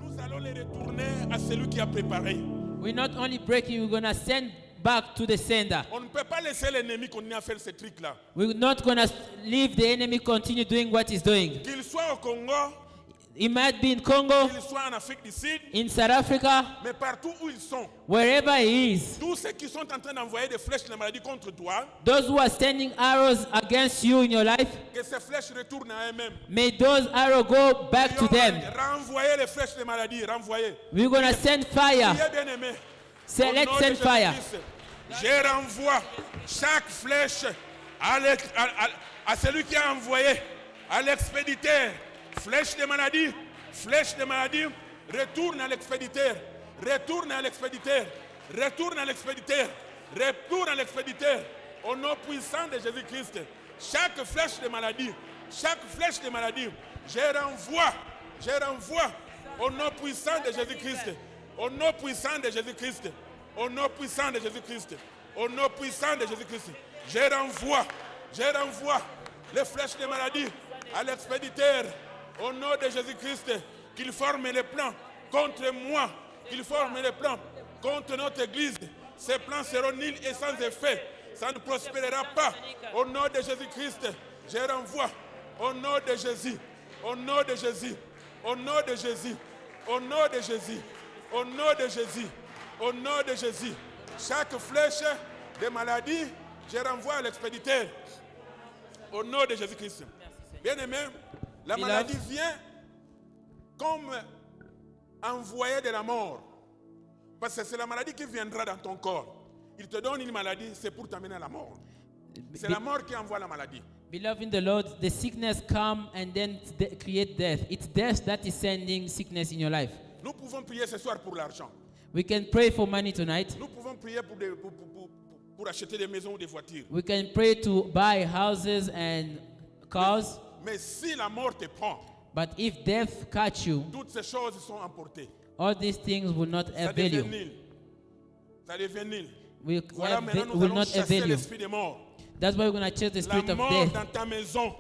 Nous allons les retourner à celui qui a préparé. We're not only breaking, we're going to send back to the sender. On ne peut pas laisser l'ennemi continuer à faire ce truc-là. We're not going to leave the enemy continue doing what he's doing. Qu'il soit au Congo, It might be in Congo, qu'il soit en Afrique du Sud, in South Africa, mais partout où ils sont, wherever he is. tous ceux qui sont en train d'envoyer des flèches de maladie contre toi, Those who are sending arrows against you in your life, que ces flèches retournent à eux-mêmes. may those arrows go back to them. Renvoyez les flèches de maladie, renvoyez. We're going to send fire. Priez, bien-aimés. Say, Au let's nom de send fire. Jésus-Christ, je renvoie chaque flèche à celui qui a envoyé, à l'expéditeur. Flèche de maladie, retourne à l'expéditeur. Au nom puissant de Jésus-Christ. Chaque flèche de maladie, je renvoie au nom puissant de Jésus-Christ. Au nom puissant de Jésus-Christ. Je renvoie les flèches de maladie à l'expéditeur. Au nom de Jésus-Christ. qu'il forme les plans contre moi, qu'il forme les plans contre notre église. Ces plans seront nuls et sans effet. Ça ne prospérera pas. Au nom de Jésus-Christ, je renvoie. Au nom de Jésus. Au nom de Jésus. Au nom de Jésus. Au nom de Jésus. Au nom de Jésus. Au nom de Jésus. Chaque flèche de maladie, je renvoie à l'expéditeur. Au nom de Jésus-Christ. Bien-aimé, la maladie vient comme envoyé de la mort. Parce que c'est la maladie qui viendra dans ton corps. Il te donne une maladie, c'est pour t'amener à la mort. C'est la mort qui envoie la maladie. Beloved in the Lord, the sickness come and then create death. It's death that is sending sickness in your life. Nous pouvons prier ce soir pour l'argent. We can pray for money tonight. Nous pouvons prier pour acheter des maisons ou des voitures. We can pray to buy houses and cars. Mais si la mort te prend, But if death catch you, toutes ces choses sont emportées. all these things will not Ça avail devient you. nul. Ça devient nul. Voilà, Voilà, maintenant nous will allons not chasser avail you. l'esprit de mort. That's why we're going to chase the La spirit of mort death. dans ta maison.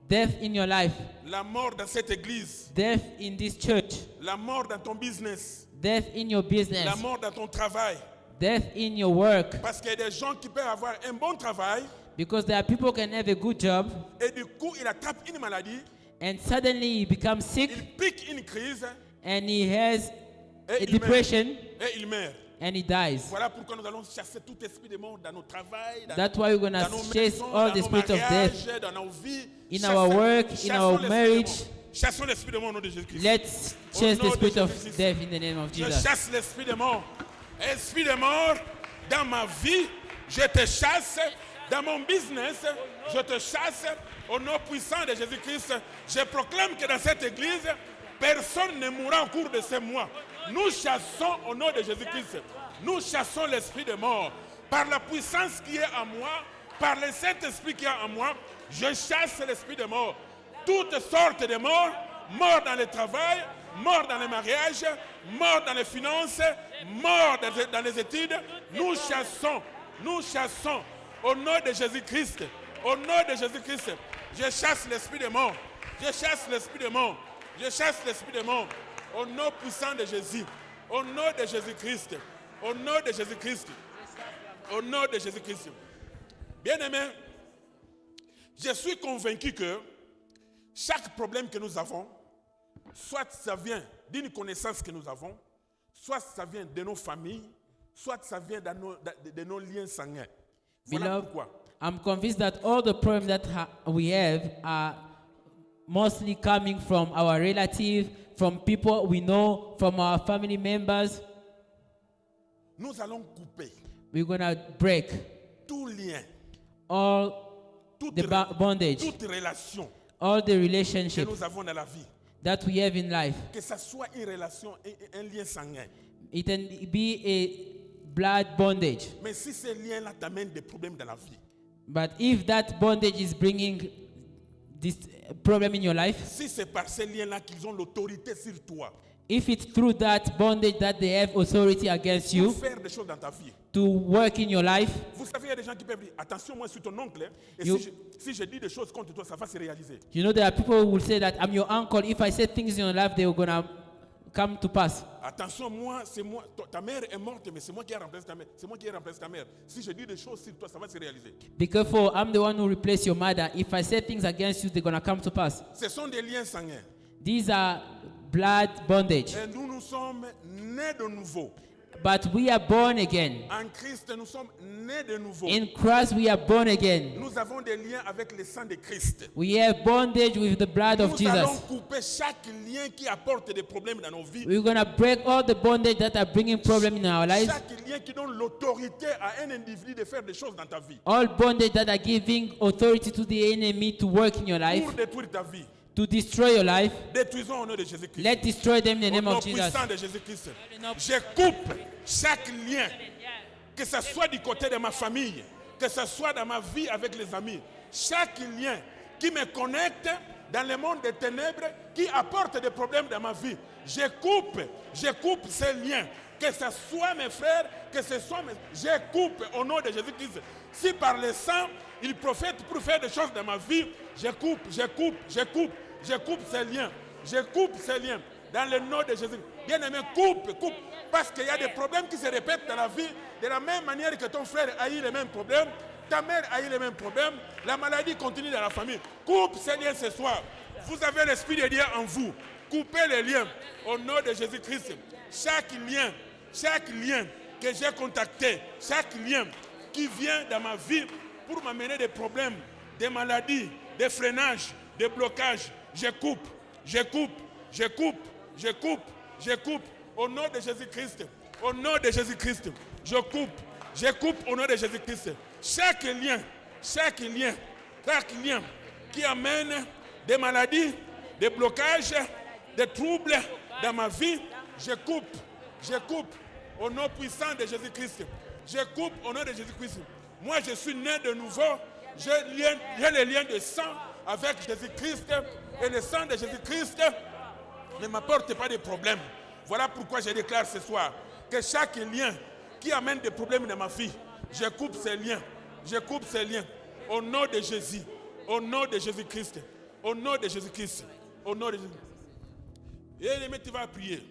Death in your life. La mort dans cette église. Death in this church. La mort dans ton business. Death in your business. La mort dans ton travail. Death in your work. Parce qu'il y a des gens qui peuvent avoir un bon travail Because there are people who can have a good job et du coup il attrape une maladie, and suddenly he becomes sick il pique une crise and he has et a il depression meurt. Et il meurt. and he dies. Voilà pourquoi nous allons chasser tout esprit de mort dans nos travails, dans, That's why we're going dans nos to chase maisons, all dans the nos spirit of mariages, death dans nos vies. in our work, in our marriage. Chassons l'esprit de mort au nom de Jésus-Christ. Let's Au chase nom the de spirit of Jésus-Christ. death in the name of Je Jesus. chasse l'esprit de mort. Esprit de mort dans ma vie, je te chasse. Dans mon business, je te chasse. Au nom puissant de Jésus-Christ, je proclame que dans cette église, personne ne mourra au cours de ces mois. Nous chassons au nom de Jésus-Christ. Nous chassons l'esprit de mort. Par la puissance qui est en moi, par le Saint-Esprit qui est en moi, je chasse l'esprit de mort. Toutes sortes de morts, mort dans le travail, mort dans le mariage, mort dans les finances, mort dans les études. Nous chassons au nom de Jésus-Christ. Au nom de Jésus-Christ, je chasse l'esprit de mort. Je chasse l'esprit de mort. Je chasse l'esprit de mort. Au nom puissant de Jésus. Au nom de Jésus-Christ. Au nom de Jésus-Christ. Au nom de Jésus-Christ. Bien-aimés, je suis convaincu que chaque problème que nous avons, soit ça vient d'une connaissance que nous avons, soit ça vient de nos familles, soit ça vient de nos liens sanguins. Voilà Beloved, pourquoi. I'm convinced that all the problems that we have are mostly coming from our relatives, from people we know, from our family members. Nous allons couper We're going to break tout lien, all toute, the bondage, toute relation all the que relationships nous avons dans la vie. that we have in life. Que ça soit une relation, un lien sanguin. It can be a blood bondage. Mais si ces liens-là t'amènent des problèmes dans la vie, But if that bondage is bringing this problem in your life, si c'est par ces liens-là qu'ils ont l'autorité sur toi, if it's through that bondage that they have authority against pour you faire des choses dans ta vie. to work in your life, Vous savez, il y a des gens qui peuvent dire, attention, moi je suis ton oncle, hein, et You- si je dis des choses contre toi, ça va se réaliser. you know there are people who will say that I'm your uncle. If I say things in your life, they are going to come to pass. Attention, moi, c'est moi, ta mère est morte, mais c'est moi qui ai remplacé ta mère. C'est moi qui ai remplacé ta mère. Si je dis des choses sur toi, ça va se réaliser. Be careful, I'm the one who replaced your mother. If I say things against you, they're going to come to pass. Ce sont des liens sanguins. These are blood bondage. Et nous sommes nés de nouveau. But we are born again. En Christ, nous sommes nés de nouveau. In Christ, we are born again. Nous avons des liens avec le sang de Christ. We have bondage with the blood of Nous allons Jesus. couper chaque lien qui apporte des problèmes dans nos vies. We're going to break all the bondage that are bringing problems in our lives. Chaque lien qui donne l'autorité à un individu de faire des choses dans ta vie. All bondage that are giving authority to the enemy to work in your life, Pour détruire ta vie. to destroy your life. Détruisons au nom de Jésus-Christ. Let's destroy them in the Au name nom of Jesus. puissant de Jésus-Christ. Je coupe chaque lien. Que ce soit du côté de ma famille. Que ce soit dans ma vie avec les amis. Chaque lien qui me connecte dans le monde des ténèbres, qui apporte des problèmes dans ma vie. Je coupe ces liens. Que ce soit mes frères, que ce soit mes... Je coupe au nom de Jésus-Christ. Si par le sang, il prophète pour faire des choses dans ma vie, je coupe ces liens. Je coupe ces liens. Dans le nom de Jésus. Bien-aimé, coupe. Parce qu'il y a des problèmes qui se répètent dans la vie. De la même manière que ton frère a eu les mêmes problèmes, ta mère a eu les mêmes problèmes, la maladie continue dans la famille. Coupe ces liens ce soir. Vous avez l'Esprit de Dieu en vous. Coupez les liens au nom de Jésus-Christ. Chaque lien que j'ai contacté, chaque lien qui vient dans ma vie pour m'amener des problèmes, des maladies, des freinages, des blocages, je coupe. Au nom de Jésus-Christ. Au nom de Jésus-Christ. Je coupe au nom de Jésus-Christ. Chaque lien qui amène des maladies, des blocages, des troubles dans ma vie, je coupe au nom puissant de Jésus-Christ. Je coupe au nom de Jésus-Christ. Moi, je suis né de nouveau. J'ai le lien de sang avec Jésus-Christ. Et le sang de Jésus-Christ ne m'apporte pas de problème. Voilà pourquoi je déclare ce soir que chaque lien qui amène des problèmes dans ma vie, je coupe ces liens. Au nom de Jésus. Au nom de Jésus-Christ. Au nom de Jésus-Christ. Au nom de Jésus. Et tu vas prier.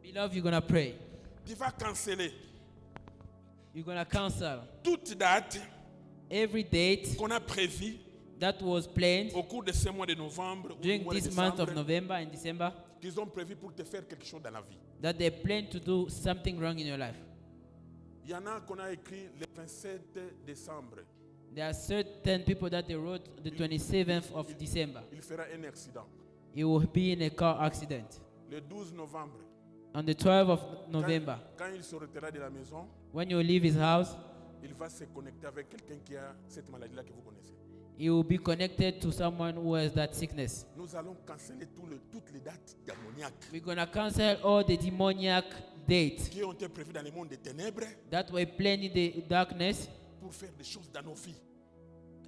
Beloved, you're going to pray. Tu vas canceller You're going to cancel toute date every date qu'on a prévue that was planned au cours de ce mois de novembre ou du during mois de this month of décembre November and December qu'ils ont prévu pour te faire quelque chose dans la vie. that they plan to do something wrong in your life. Il y en a qu'on a écrit le 27 décembre. There are certain people that they wrote the 27th of December. Il fera un accident. He will be in a car accident. Le 12 novembre, On the 12th of November, quand il sortira de la maison, when you leave his house, il va se connecter avec quelqu'un qui a cette maladie-là que vous connaissez. he will be connected to someone who has that sickness. Nous allons canceller toutes les dates démoniaques We're going to cancel all the demoniac dates qui ont été prévues dans le monde des ténèbres that were planned in the darkness, pour faire des choses dans nos vies,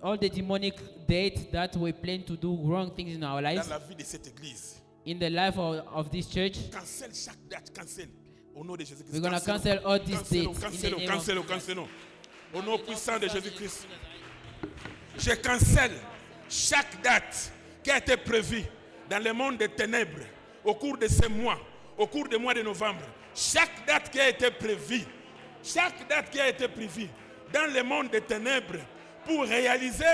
all the demonic dates that were planned to do wrong things in our dans lives, la vie de cette église. in the life of this church. Cancelle chaque date, cancelle. Au nom de Jésus-Christ. We're going to cancel all these dates. Cancelons. Au nom puissant de Jésus-Christ. Je cancelle chaque date qui a été prévue dans le monde des ténèbres au cours de ce mois, au cours du mois de novembre. Chaque date qui a été prévue dans le monde des ténèbres pour réaliser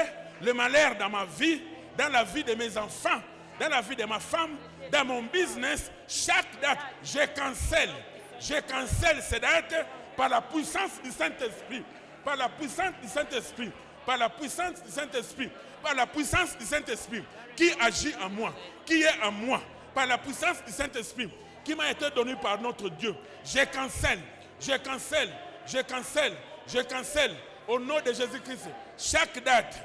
le malheur dans ma vie, dans la vie de mes enfants, dans la vie de ma femme, dans mon business, chaque date, je cancelle ces dates par la puissance du Saint-Esprit, par la puissance du Saint-Esprit qui agit en moi, qui est en moi, par la puissance du Saint-Esprit qui m'a été donnée par notre Dieu. Je cancelle au nom de Jésus-Christ chaque date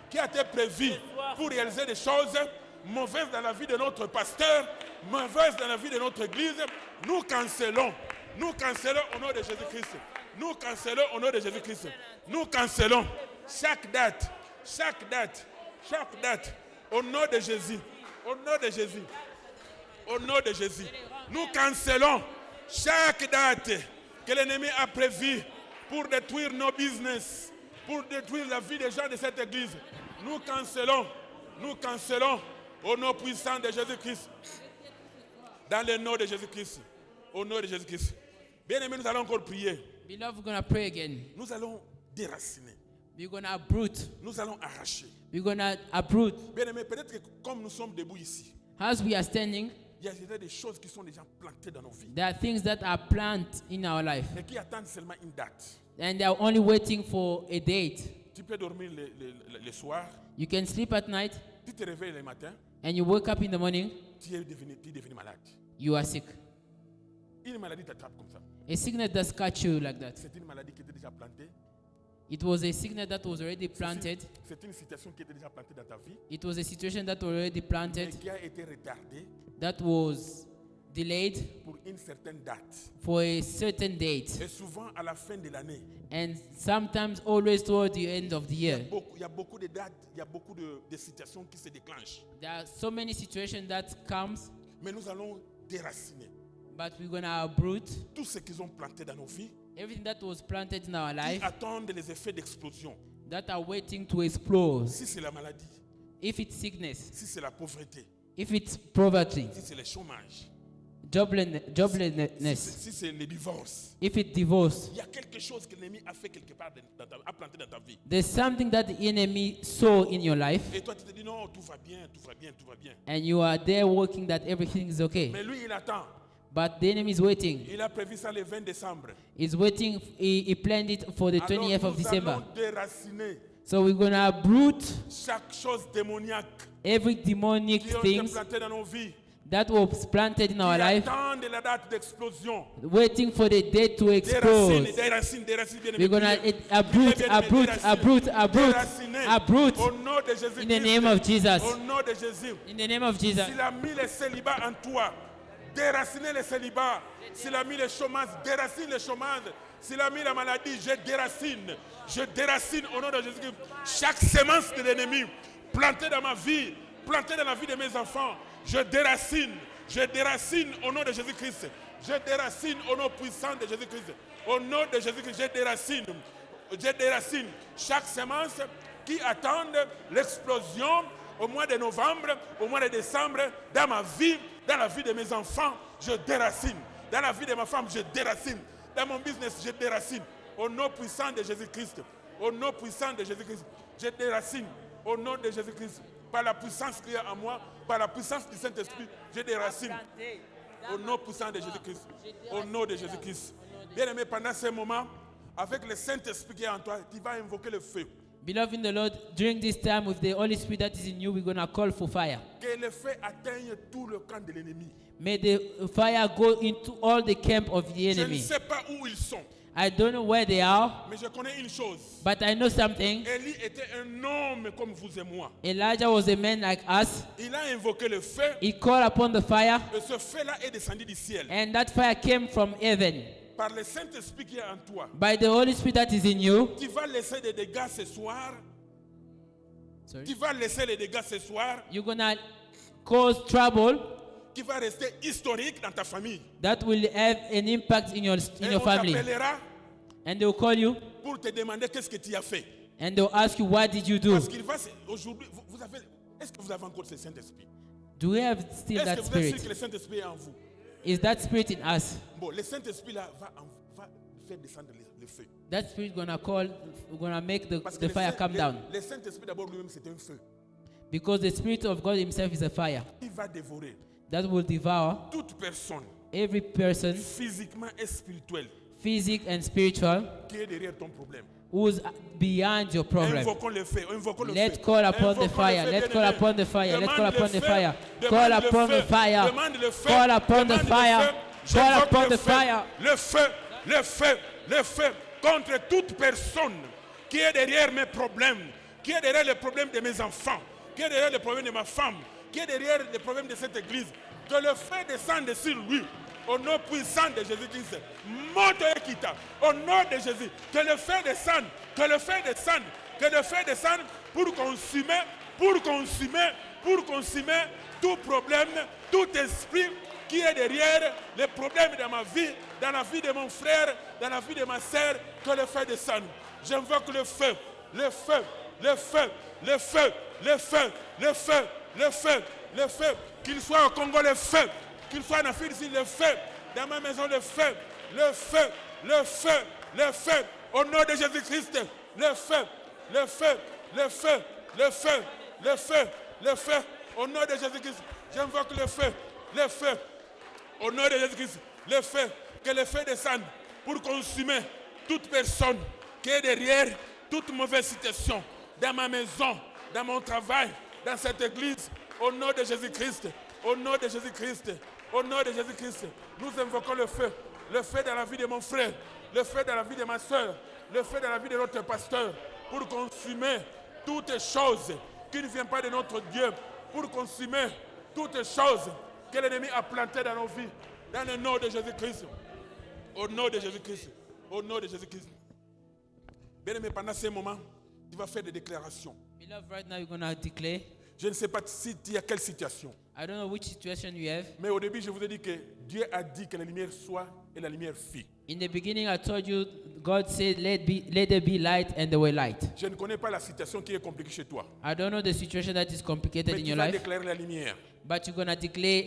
qui a été prévue pour réaliser des choses mauvaises dans la vie de notre pasteur, mauvaises dans la vie de notre église. Nous cancelons au nom de Jésus-Christ. Nous cancelons chaque date au nom de Jésus. Nous cancelons chaque date que l'ennemi a prévue pour détruire nos business, pour détruire la vie des gens de cette église. Nous cancelons au nom puissant de Jésus-Christ. Dans le nom de Jésus-Christ. Au nom de Jésus-Christ. Bien-aimés, nous allons encore prier. Beloved, we're going to pray again. Nous allons déraciner. We're going to uproot. Nous allons arracher. We're going to uproot. Bien-aimés, peut-être que comme nous sommes debout ici, As we are standing, il y a des choses qui sont déjà plantées dans nos vies there are things that are planted in our life, et qui attendent seulement une date. and they are only waiting for a date. Tu peux dormir le soir, You can sleep at night, tu te réveilles le matin, and you wake up in the morning, tu es devenu malade. you are sick. Une maladie t'attrape comme ça. A sickness does catch you like that. C'est une maladie qui était déjà plantée. It was a sickness that was already planted. C'est une situation qui était déjà plantée dans ta vie, It was a situation that was already mais planted, qui a été retardée that was delayed pour une certaine date. for a certain date, Et souvent, à la fin de l'année, and sometimes always toward the end of the year. il y a beaucoup de dates, il y a beaucoup de situations qui se déclenchent. There are so many situations that comes, Mais nous allons déraciner but we're gonna uproot tout ce qu'ils ont planté dans nos vies, everything that was planted in our qui life attendent les effets d'explosion. that are waiting to explode. Si c'est la maladie, If it's sickness, si c'est la pauvreté, if it's poverty, si c'est le chômage, joblessness, si c'est le divorce, if it's divorce, il y a quelque chose que l'ennemi a fait quelque part, a planté dans ta vie. there's something that the enemy saw in your life, Et toi, tu te dis non, tout va bien, tout va bien, tout va bien. and you are there working that everything is okay. Mais lui, il attend. But the enemy is waiting. Il a prévu ça le 20 décembre. He's waiting. He planned it for the Alors 20th of nous December. allons déraciner So we're gonna uproot chaque chose démoniaque every demonic qui ont été things plantées dans nos vies. that was planted in our Qui life, attendent la date d'explosion. waiting for the day to Des explode. racines, bien We're gonna aimés. uproot, Bien aimés, uproot, des racines. uproot, uproot, Déraciner. uproot Au nom de Jésus-Christ. in the name of Jesus. Au nom de Jésus. In the name of Jesus. S'il a mis le célibat en toi, déraciner le célibat. S'il a mis le chômage, déracine le chômage. S'il a mis la maladie, je déracine. Je déracine au nom de Jésus-Christ. Chaque semence de l'ennemi plantée dans ma vie, plantée dans la vie de mes enfants, je déracine. Je déracine au nom de Jésus-Christ. Je déracine au nom puissant de Jésus-Christ. Au nom de Jésus-Christ, je déracine. Je déracine chaque semence qui attend l'explosion au mois de novembre, au mois de décembre, dans ma vie, dans la vie de mes enfants, je déracine. Dans la vie de ma femme, je déracine. Dans mon business, je déracine. Au nom puissant de Jésus-Christ. Au nom puissant de Jésus-Christ. Je déracine. Au nom de Jésus-Christ. Par la puissance qui est en moi, par la puissance du Saint-Esprit, je déracine. Au nom puissant de Jésus-Christ. Au nom de Jésus-Christ. Bien-aimé, pendant ce moment, avec le Saint-Esprit qui est en toi, tu vas invoquer le feu. Beloved in the Lord, during this time with the Holy Spirit that is in you, we're gonna call for fire. Que le feu atteigne tout le camp de l'ennemi. May the fire go into all the camp of the Je ne enemy. sais pas où ils sont, I don't know where they are, mais je connais une chose. but I know something. Élie était un homme comme vous et moi. Elijah was a man like us. Il a invoqué le feu, He called upon the fire, et ce feu-là est descendu du ciel. and that fire came from heaven. Par le Saint-Esprit qui est en toi, By the Holy Spirit that is in you. tu vas laisser des dégâts ce soir. Sorry. Tu vas laisser les dégâts ce soir You're gonna cause trouble qui va rester historique dans ta famille. that will have an impact in your Et on family. t'appellera And they will call you pour te demander qu'est-ce que tu as fait. and they'll ask you, what did you do? Parce qu'il va aujourd'hui, vous avez, est-ce que vous avez encore ce Saint-Esprit? Do we have still Est-ce that que vous êtes sûr que spirit? le Saint-Esprit est en vous? Is that spirit in us? Bon, le Saint-Esprit là va faire descendre le feu. That spirit gonna make Parce que the fire come down. le Saint-Esprit d'abord lui-même c'est un feu. Because the spirit of God himself is a fire Il va dévorer that will devour toute personne every person, physiquement et spirituelle physical and spiritual, qui est derrière ton problème. who's beyond your problem. Invoquons le feu, invoquons le Let's feu. call upon the Invoquons fire. le feu, Let's call bien-aimé. upon the fire. Let's call Demande upon le the feu. fire. Demande Call le upon the feu. fire. Demande le feu. Call upon the Demande le fire. feu. Call J'invoque upon le the feu. fire. Le feu, le feu, le feu contre toute personne qui est derrière mes problèmes, qui est derrière les problèmes de mes enfants, qui est derrière les problèmes de ma femme, qui est derrière les problèmes de cette église. Que le feu descende sur lui. Au nom puissant de Jésus-Christ. Monte et quitte. Au nom de Jésus. Que le feu descende. Que le feu descende. Que le feu descende pour consumer tout problème, tout esprit qui est derrière les problèmes de ma vie, dans la vie de mon frère, dans la vie de ma sœur. Que le feu descende. J'invoque le feu, le feu, le feu, le feu, le feu, le feu, le feu, le feu. Qu'il soit au Congo, le feu. Qu'il soit en Afrique, ici, le feu. Dans ma maison, le feu. Le feu. Le feu. Le feu. Au nom de Jésus-Christ. Le feu. Le feu. Le feu. Le feu. Le feu. Le feu. Au nom de Jésus-Christ. J'invoque le feu. Le feu. Au nom de Jésus-Christ. Le feu. Que le feu descende pour consumer toute personne qui est derrière toute mauvaise situation. Dans ma maison, dans mon travail, dans cette église. Au nom de Jésus-Christ. Au nom de Jésus-Christ. Au nom de Jésus-Christ, nous invoquons le feu dans la vie de mon frère, le feu dans la vie de ma soeur, le feu dans la vie de notre pasteur, pour consumer toutes choses qui ne viennent pas de notre Dieu, pour consumer toutes choses que l'ennemi a plantées dans nos vies, dans le nom de Jésus-Christ. Au nom de Jésus-Christ. Au nom de Jésus-Christ. Bien-aimé, pendant ce moment, tu vas faire des déclarations. Beloved, right now you're gonna declare. Je ne sais pas si tu as quelle situation. I don't know which situation you have, Mais au début, je vous ai dit que Dieu a dit que la lumière soit et la lumière fit. In the beginning, I told you, God said, let there be light, and there were light. Je ne connais pas la situation qui est compliquée chez toi. I don't know the situation that is complicated Mais in tu your vas life, déclarer la lumière. but you're going to declare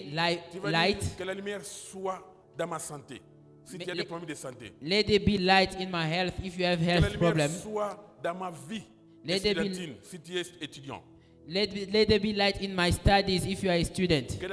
Tu vas light. dire que la lumière soit dans ma santé. Si tu as des problèmes de santé. Let there be light in my health if you have Que la health lumière problems. soit dans ma vie Let there be- estudiantine, si tu es étudiant. Let there be light in my studies if you are a student. Que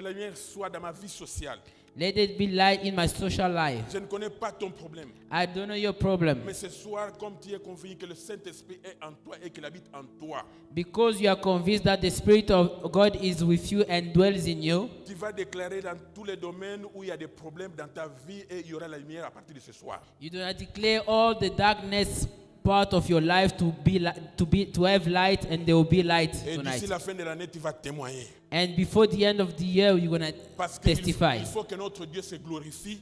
la lumière soit dans ma vie sociale. Let there be light in my social life. Je ne connais pas ton problème. I don't know your problem. Mais ce soir, comme tu es convaincu que le Saint-Esprit est en toi et qu'il habite en toi, Because you are convinced that the Spirit of God is with you and dwells in you, tu vas déclarer dans tous les domaines où il y a des problèmes dans ta vie et il y aura la lumière à partir de ce soir. you do not declare all the darkness part of your life to have light, and there will be light Et tonight. d'ici la fin de l'année, tu vas témoigner. And before the end of the year, you're going to Parce qu'il testify. faut que notre Dieu se glorifie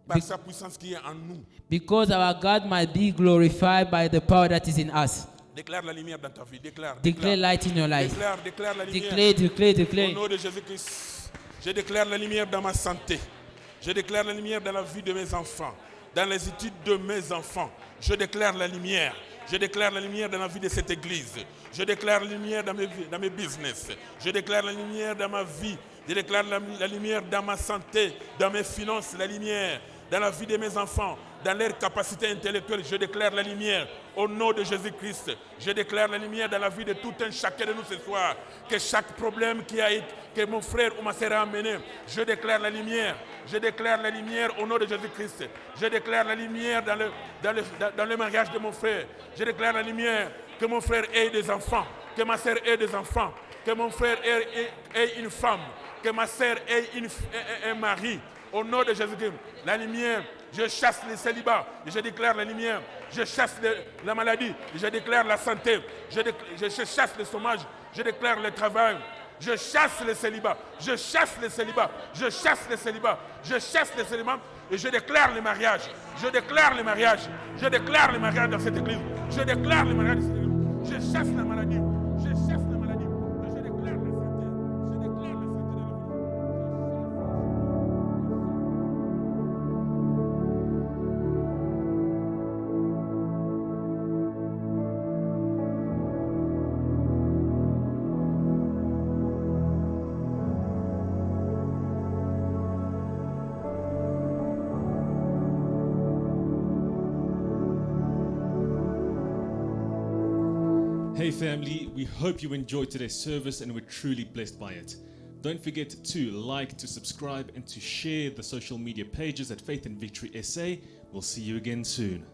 par sa puissance qui est en nous. Because our God might be glorified by the power that is in us. Déclare la lumière dans ta vie. Déclare. Declare light in your life. Déclare la lumière. Declare. Au nom de Jésus-Christ, je déclare la lumière dans ma santé. Je déclare la lumière dans la vie de mes enfants. Dans les études de mes enfants. Je déclare la lumière. Je déclare la lumière dans la vie de cette église. Je déclare la lumière dans mes business. Je déclare la lumière dans ma vie. Je déclare la lumière dans ma santé, dans mes finances, la lumière dans la vie de mes enfants, dans leur capacité intellectuelle. Je déclare la lumière au nom de Jésus-Christ. Je déclare la lumière dans la vie de tout un chacun de nous ce soir. Que chaque problème que mon frère ou ma sœur a amené, je déclare la lumière. Je déclare la lumière au nom de Jésus-Christ. Je déclare la lumière dans le mariage de mon frère. Je déclare la lumière que mon frère ait des enfants, que ma sœur ait des enfants, que mon frère ait une femme, que ma sœur ait un mari. Au nom de Jésus-Christ, la lumière, je chasse les célibats, je déclare la lumière, je chasse la maladie, je déclare la santé, je chasse le chômage, je déclare le travail, je chasse les célibats, je chasse les célibats, je chasse les célibats, je chasse les célibats et je déclare le mariage, je déclare le mariage, je déclare le mariage dans cette église, je déclare le mariage dans cette église, je chasse la maladie, je chasse la maladie, et je déclare la santé, je déclare la santé dans la vie. Hey family, we hope you enjoyed today's service and were truly blessed by it. Don't forget to like, to subscribe, and to share the social media pages at Faith and Victory SA. We'll see you again soon.